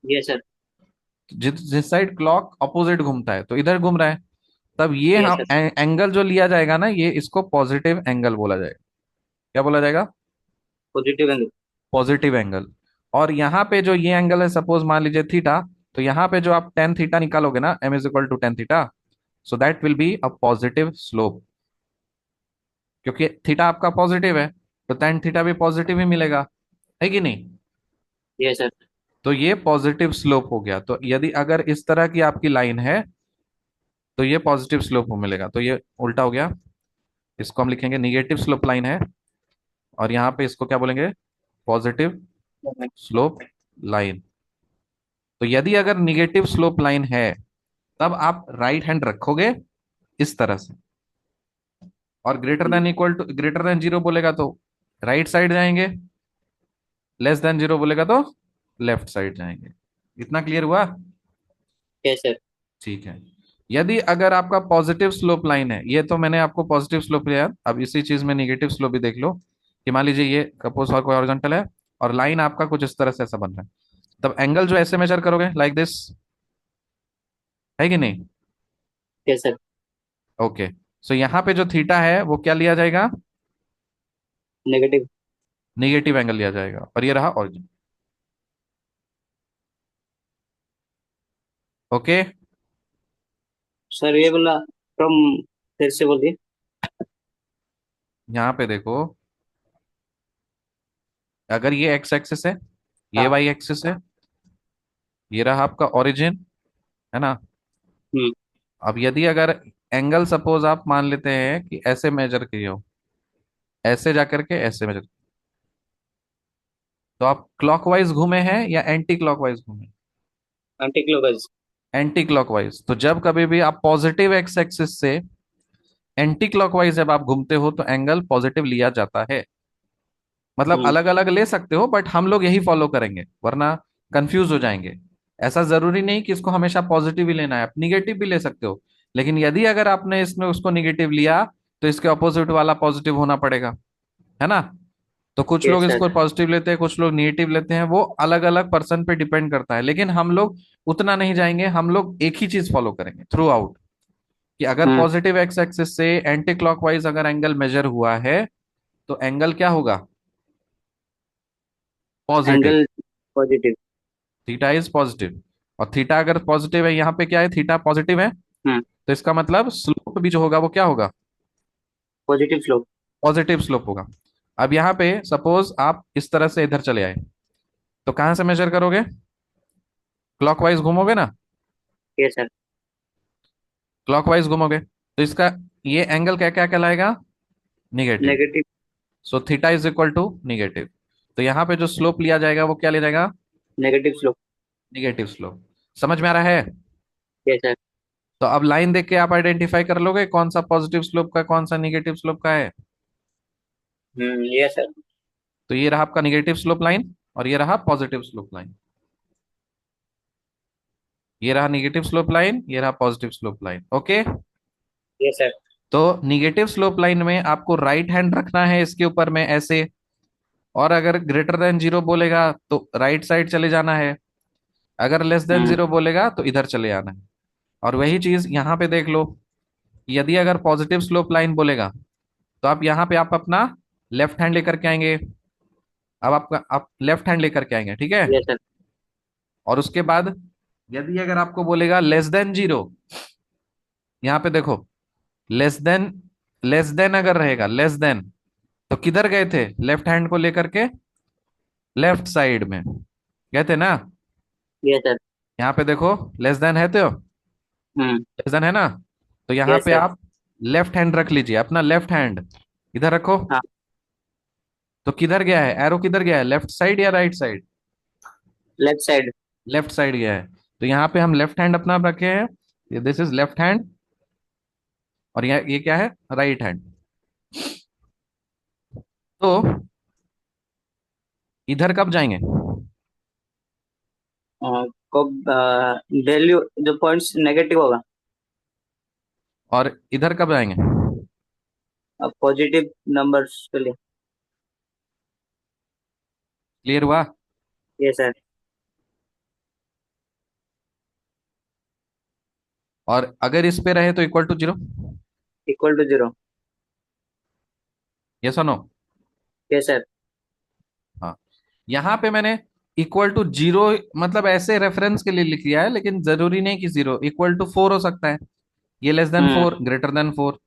Yes sir. जिस जिस साइड क्लॉक अपोजिट घूमता है, तो इधर घूम रहा है, तब ये यस हम सर। एंगल जो लिया जाएगा ना, ये इसको पॉजिटिव एंगल बोला जाएगा। क्या बोला जाएगा? Positive angle. Positive angle. और यहाँ पे जो ये एंगल है सपोज मान लीजिए थीटा, तो यहाँ पे जो आप टेन थीटा निकालोगे ना, m is equal to tan theta, so that will be a positive slope. क्योंकि थीटा आपका पॉजिटिव है, तो टेन थीटा भी पॉजिटिव ही मिलेगा, है कि नहीं? Yes sir. तो ये पॉजिटिव स्लोप हो गया। तो यदि अगर इस तरह की आपकी लाइन है तो ये पॉजिटिव स्लोप हो मिलेगा। तो ये उल्टा हो गया, इसको हम लिखेंगे निगेटिव स्लोप लाइन है, और यहाँ पे इसको क्या बोलेंगे? Positive slope line. तो यदि अगर निगेटिव स्लोप लाइन है, तब आप राइट हैंड रखोगे इस तरह से, और greater than equal to greater than zero बोलेगा तो राइट साइड जाएंगे, लेस देन जीरो बोलेगा तो लेफ्ट साइड जाएंगे। इतना क्लियर हुआ? Yes sir. ठीक है। यदि अगर आपका पॉजिटिव स्लोप लाइन है, ये तो मैंने आपको पॉजिटिव स्लोप लिया, अब इसी चीज में निगेटिव स्लोप भी देख लो, कि मान लीजिए ये सपोज और कोई हॉरिजॉन्टल है, और लाइन आपका कुछ इस तरह से ऐसा बन रहा है, तब एंगल जो ऐसे मेजर करोगे लाइक दिस, है कि नहीं? Yes sir. ओके। सो यहाँ पे जो थीटा है वो क्या लिया जाएगा? नेगेटिव। निगेटिव एंगल लिया जाएगा, और ये रहा ऑरिजिन। ओके। सर ये बोला फ्रॉम, फिर से बोलिए। यहाँ पे देखो, अगर ये एक्स एक्सिस है, ये हाँ। वाई एक्सिस है, ये रहा आपका ओरिजिन, है ना? हम्म। अब यदि अगर एंगल सपोज आप मान लेते हैं कि ऐसे मेजर किए हो, ऐसे जाकर के ऐसे मेजर, तो आप क्लॉकवाइज घूमे हैं या एंटी क्लॉकवाइज घूमे? Anti clockwise. Anti clockwise. तो जब कभी भी आप पॉजिटिव एक्स एक्सिस से एंटी क्लॉकवाइज जब आप घूमते हो तो एंगल पॉजिटिव लिया जाता है। मतलब हम्म। अलग अलग ले सकते हो, बट हम लोग यही फॉलो करेंगे, वरना कंफ्यूज हो जाएंगे। ऐसा जरूरी नहीं कि इसको हमेशा पॉजिटिव ही लेना है, आप निगेटिव भी ले सकते हो। लेकिन यदि अगर आपने इसमें उसको निगेटिव लिया, तो इसके ऑपोजिट वाला पॉजिटिव होना पड़ेगा, है ना? तो कुछ लोग यस सर। इसको पॉजिटिव लेते हैं, कुछ लोग निगेटिव लेते हैं, वो अलग अलग पर्सन पे डिपेंड करता है। लेकिन हम लोग उतना नहीं जाएंगे, हम लोग एक ही चीज फॉलो करेंगे थ्रू आउट, कि अगर हम्म। पॉजिटिव एक्स एक्सिस से एंटी क्लॉकवाइज अगर एंगल मेजर हुआ है, तो एंगल क्या होगा? Positive. Angle positive. Theta is positive. और थीटा अगर पॉजिटिव है, यहाँ पे क्या है, थीटा पॉजिटिव है, हम्म। तो इसका मतलब स्लोप भी जो होगा वो क्या होगा? Positive slope. पॉजिटिव स्लोप होगा। अब यहाँ पे सपोज आप इस तरह से इधर चले आए, तो कहाँ से मेजर करोगे? क्लॉकवाइज घूमोगे ना? Yes sir. क्लॉकवाइज घूमोगे, तो इसका ये एंगल क्या क्या कहलाएगा? Negative. Negative. So theta is equal to negative. तो यहाँ पे जो स्लोप लिया जाएगा वो क्या लिया जाएगा? Negative slope. Negative slope. समझ में आ रहा है? Yes sir. तो अब लाइन देख के आप आइडेंटिफाई कर लोगे कौन सा पॉजिटिव स्लोप का कौन सा निगेटिव स्लोप का है। Yes sir. तो ये रहा आपका निगेटिव स्लोप लाइन, और ये रहा पॉजिटिव स्लोप लाइन। ये रहा निगेटिव स्लोप लाइन, ये रहा positive slope line. Okay. Yes sir. तो निगेटिव स्लोप लाइन में आपको राइट हैंड रखना है इसके ऊपर में ऐसे, और अगर ग्रेटर देन जीरो बोलेगा तो राइट साइड चले जाना है, अगर लेस देन हम्म। जीरो बोलेगा तो इधर चले आना है। और वही चीज यहाँ पे देख लो, यदि अगर पॉजिटिव स्लोप लाइन बोलेगा तो आप यहाँ पे आप अपना लेफ्ट हैंड लेकर के आएंगे। अब आपका आप लेफ्ट हैंड लेकर के आएंगे, ठीक है। Yes sir. और उसके बाद यदि अगर आपको बोलेगा लेस देन जीरो, यहाँ पे देखो, लेस देन, लेस देन अगर रहेगा लेस देन, तो किधर गए थे लेफ्ट हैंड को लेकर के, लेफ्ट साइड में गए थे ना। Yes sir. यहाँ पे देखो, लेस देन है तो, हम्म। लेस देन है ना, तो यहाँ यस पे सर। आप लेफ्ट हैंड रख लीजिए, अपना लेफ्ट हैंड इधर रखो। हाँ। तो किधर गया है एरो, किधर गया है, लेफ्ट साइड या right side? Left side. Left side गया है। तो यहाँ पे हम लेफ्ट हैंड अपना रखे हैं, ये दिस इज लेफ्ट हैंड, और ये क्या है, राइट हैंड। तो इधर कब जाएंगे? कब वैल्यू जो पॉइंट्स नेगेटिव होगा। और इधर कब जाएंगे? पॉजिटिव नंबर्स के लिए। क्लियर हुआ? Yes sir. और अगर इस पे रहे तो equal to zero. Equal to zero. ये सुनो। Yes sir. हाँ, यहाँ पे मैंने इक्वल टू जीरो मतलब ऐसे रेफरेंस के लिए लिख लिया है, लेकिन जरूरी नहीं कि जीरो, इक्वल टू फोर हो सकता है। ये less than hmm. Four, greater than four,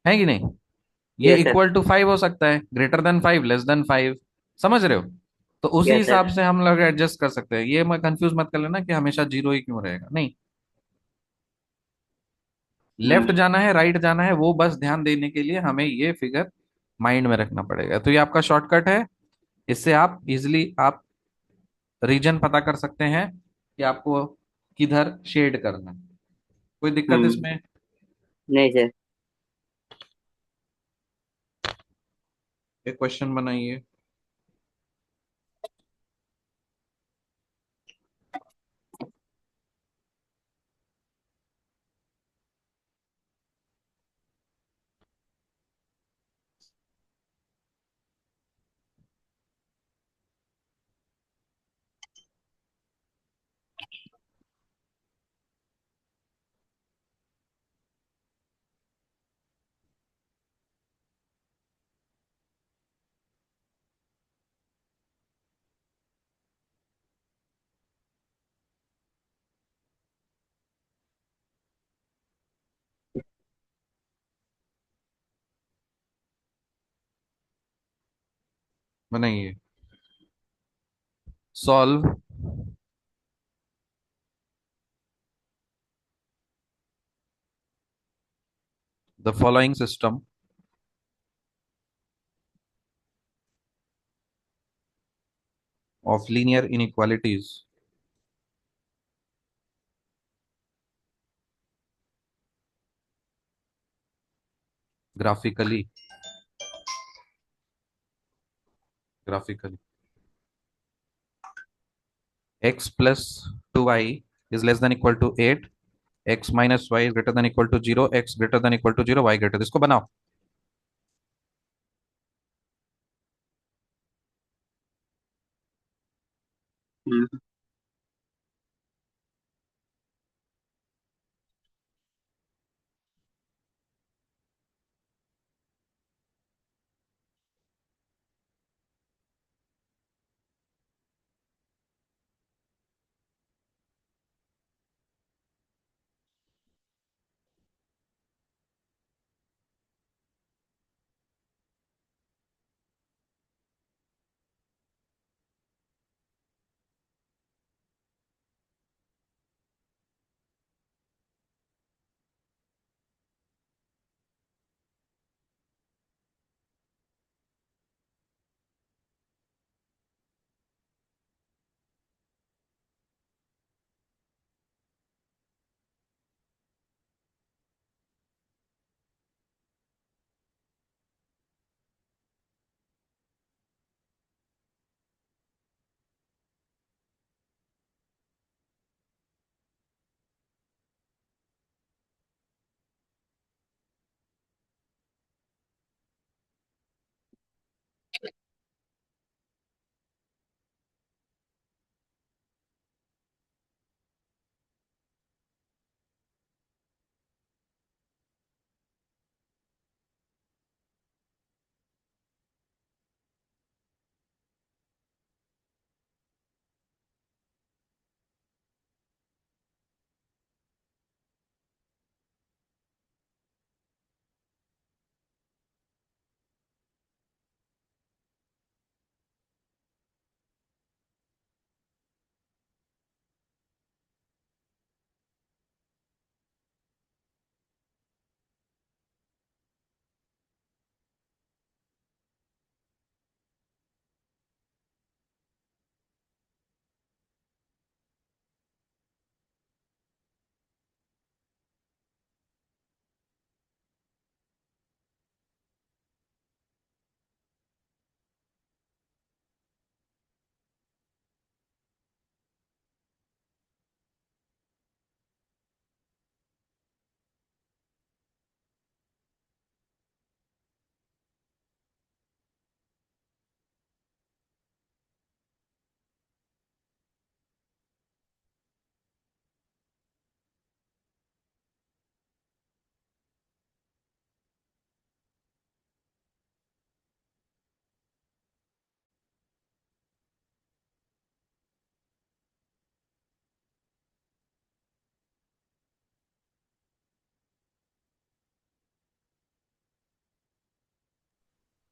है कि नहीं? ये yes sir. Equal to five हो सकता है, greater than five, less than five. समझ रहे हो? तो उसी यस हिसाब सर। से हम लोग एडजस्ट कर सकते हैं। ये मैं कंफ्यूज मत कर लेना कि हमेशा जीरो ही क्यों रहेगा, नहीं। लेफ्ट हम्म। जाना है, राइट जाना है, वो बस ध्यान देने के लिए हमें ये फिगर माइंड में रखना पड़ेगा। तो ये आपका शॉर्टकट है, इससे आप इजिली आप रीजन पता कर सकते हैं कि आपको किधर शेड करना है। कोई दिक्कत हम्म। इसमें? नहीं सर। एक क्वेश्चन बनाइए। बनाइए। Solve the following system of linear inequalities graphically, graphically. x plus 2y is less than equal to 8, x minus y is greater than equal to 0, x greater than equal to 0, y greater, इसको बनाओ। हम्म।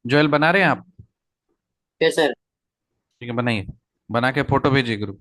Joel बना रहे हैं आप? Okay sir. ठीक है, बनाइए। बना के फोटो भेजिए ग्रुप।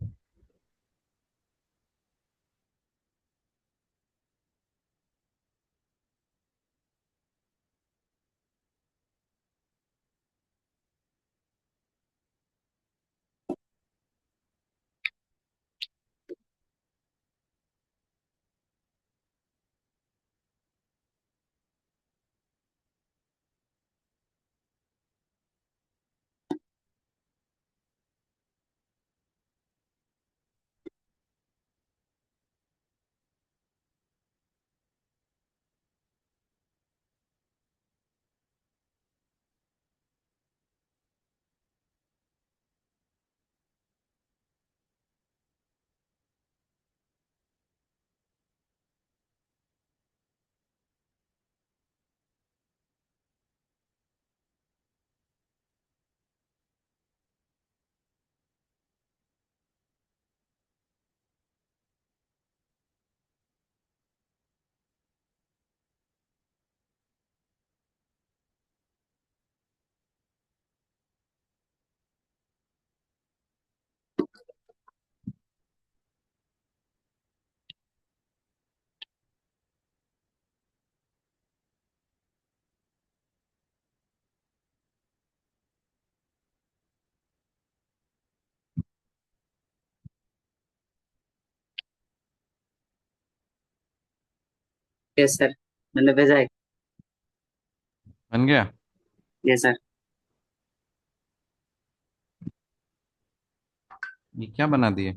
यस सर, मैंने भेजा है। बन गया? Yes sir. ये क्या बना दिए?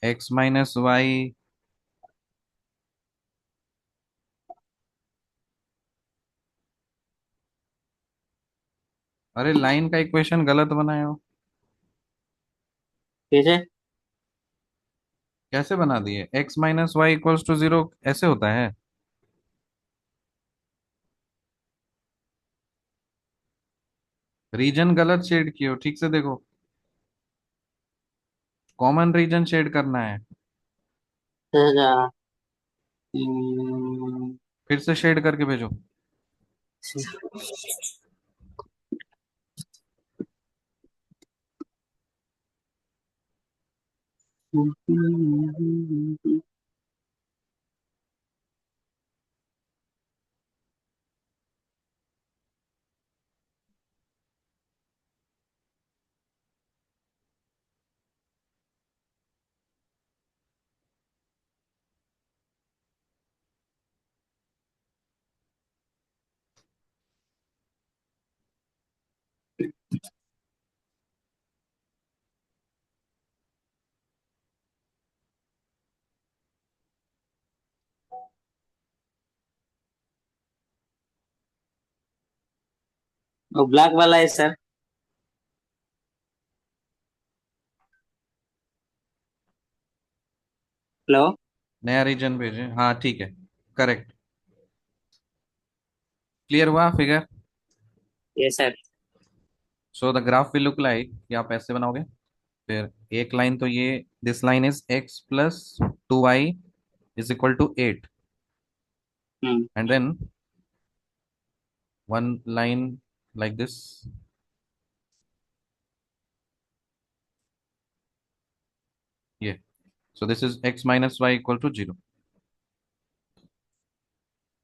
X minus y. अरे लाइन का इक्वेशन गलत बनाए हो। भेजे। कैसे बना दिए? X minus y equals to zero ऐसे होता है? रीजन गलत शेड किए हो, ठीक से देखो। कॉमन रीजन शेड करना है। भेजा। हम्म, फिर से शेड करके भेजो। वो ब्लैक वाला है सर। हेलो। नया रीजन भेजें, हाँ ठीक है। करेक्ट। क्लियर हुआ figure? Yes sir. So the graph will look like कि आप ऐसे बनाओगे। फिर एक लाइन तो ये, this line is x plus 2y is equal to 8। Hmm. And then one line like this. ये, so this is x minus y equal to zero.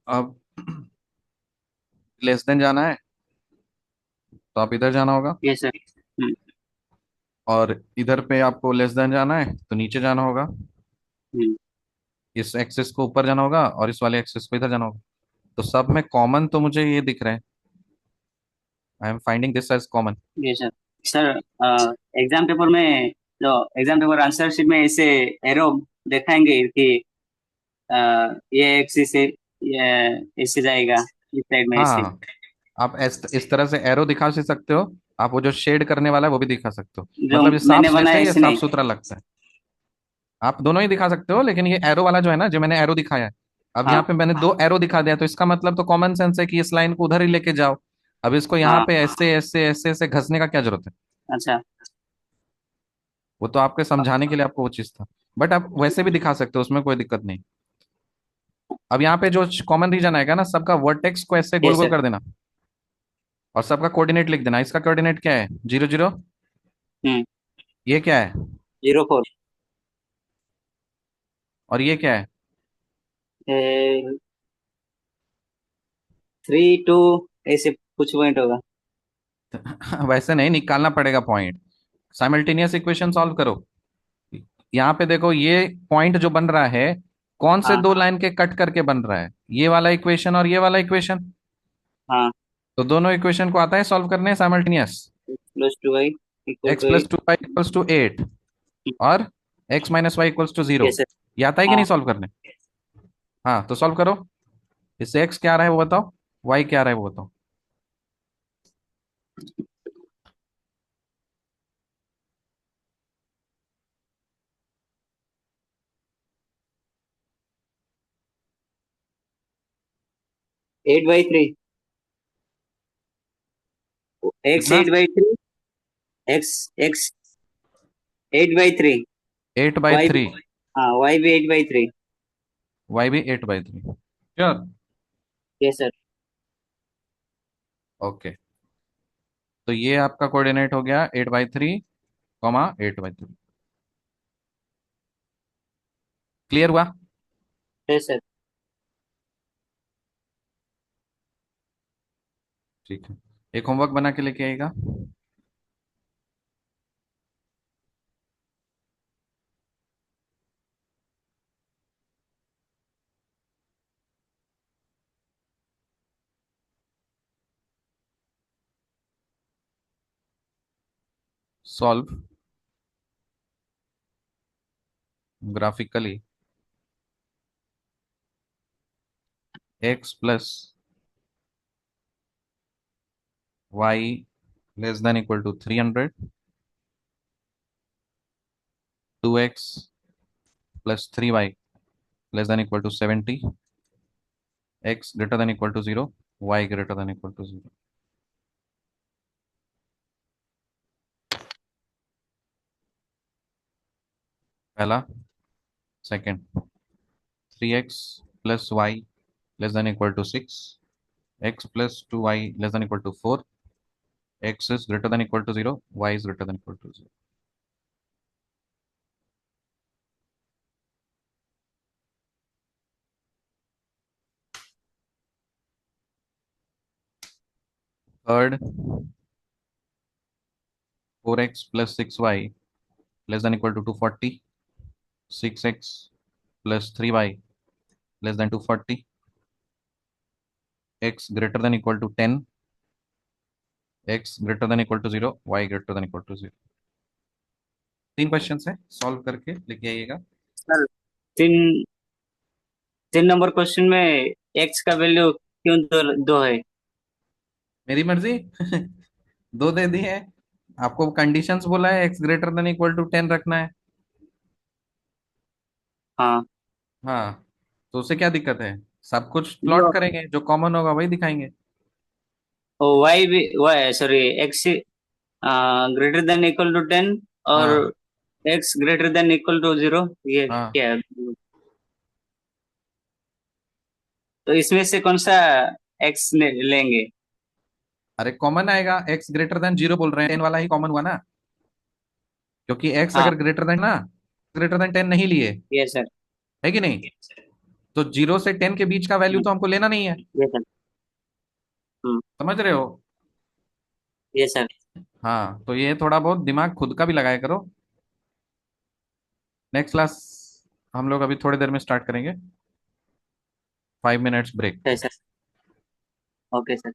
अब लेस देन जाना है तो आप इधर जाना होगा। Yes sir. हम्म। और इधर पे आपको लेस देन जाना है तो नीचे जाना होगा। हम्म। इस एक्सिस को ऊपर जाना होगा और इस वाले एक्सिस को इधर जाना होगा। तो सब में कॉमन तो मुझे ये दिख रहा है। I am finding this as common. Yes sir. Sir, exam paper में, जो एग्जाम पेपर आंसर शीट में ऐसे एरो दिखाएंगे कि अ, ये एक्सिस से ये ऐसे जाएगा, इस साइड में हाँ हाँ ऐसे। हाँ। आप इस तरह से एरो दिखा भी सकते हो। आप वो जो शेड करने वाला है वो भी दिखा सकते हो। जो मतलब ये साफ मैंने बनाया जैसे ही ये ऐसे साफ नहीं। सुथरा लगता है। आप दोनों ही दिखा सकते हो, लेकिन ये एरो वाला जो है ना, जो मैंने एरो दिखाया है, अब यहाँ हाँ। पे मैंने दो एरो दिखा दिया, तो इसका मतलब तो कॉमन सेंस है कि इस लाइन को उधर ही लेके जाओ। अब इसको यहाँ हाँ। पे ऐसे ऐसे ऐसे ऐसे घसने का क्या जरूरत है? अच्छा। वो तो आपके समझाने के लिए आपको वो चीज था। बट आप वैसे भी दिखा सकते हो, उसमें कोई दिक्कत नहीं। अब यहाँ पे जो कॉमन रीजन आएगा ना, सबका वर्टेक्स को ऐसे गोल यस गोल सर। कर देना, और सबका कोऑर्डिनेट लिख देना। इसका कोऑर्डिनेट क्या है? 0 0। हम्म। ये क्या है? 04। और ये क्या है? 32, ऐसे कुछ पॉइंट होगा। वैसे नहीं, निकालना पड़ेगा पॉइंट। साइमल्टेनियस इक्वेशन सॉल्व करो। यहाँ पे देखो, ये पॉइंट जो बन रहा है, कौन से हाँ दो लाइन के कट करके बन रहा है? ये वाला इक्वेशन और ये वाला इक्वेशन। हाँ। तो दोनों इक्वेशन को आता है सॉल्व करने simultaneous. Plus 2y equal x to plus 8। Two y equals to 8, और x minus y equals to 0। Yes sir. ये आता है कि हाँ। नहीं सॉल्व करने? हाँ, तो सॉल्व करो। इससे एक्स क्या आ रहा है वो बताओ, वाई क्या आ रहा है वो बताओ। 8/3। एक्स कितना? 8/3। X x 8/3। वाई भी।8/3। हाँ, वाई भी 8/3। वाई भी 8/3, श्योर? Yes sir. ओके, तो ये आपका कोऑर्डिनेट हो गया 8/3, 8/3। क्लियर हुआ? Yes sir. ठीक है, एक होमवर्क बना के लेके आएगा। Solve graphically x plus y less than equal to 300, 2x plus 3y less than equal to 70, x greater than equal to 0, y greater than equal to 0। पहला। Second, 3x plus y less than equal to 6, x plus 2y less than equal to 4, x is greater than equal to 0, y is greater than equal to 0। Third, 4x plus 6y less than equal to 240, 6x plus 3y less than 240, x greater than equal to 10, x greater than equal to 0, y greater than equal to 0। तीन question है, solve करके लेके आइएगा। Sir, तीन 3 number question में x का value क्यों दो है? मेरी मर्जी। दो दे दी है। आपको कंडीशंस बोला है, x greater than equal to 10 रखना है। हाँ। हाँ, तो उससे क्या दिक्कत है? सब कुछ प्लॉट जो करेंगे, जो कॉमन होगा वही दिखाएंगे। वाई भी, y sorry, x greater than equal to 10 और हाँ x greater than equal to 0, ये हाँ। क्या है? तो इसमें से कौन सा एक्स लेंगे? अरे कॉमन आएगा, एक्स ग्रेटर देन 0 बोल रहे हैं, 10 वाला ही कॉमन हुआ ना, क्योंकि एक्स हाँ। अगर ग्रेटर देन ना, ग्रेटर देन 10 नहीं लिए, ये सर। है कि नहीं? तो 0 से 10 के बीच का वैल्यू तो हमको लेना नहीं है। ये सर। हम्म। समझ रहे हो? ये सर। हाँ, तो ये थोड़ा बहुत दिमाग खुद का भी लगाया करो। नेक्स्ट क्लास हम लोग अभी थोड़ी देर में स्टार्ट करेंगे। 5 मिनट्स ब्रेक। है सर। Okay sir.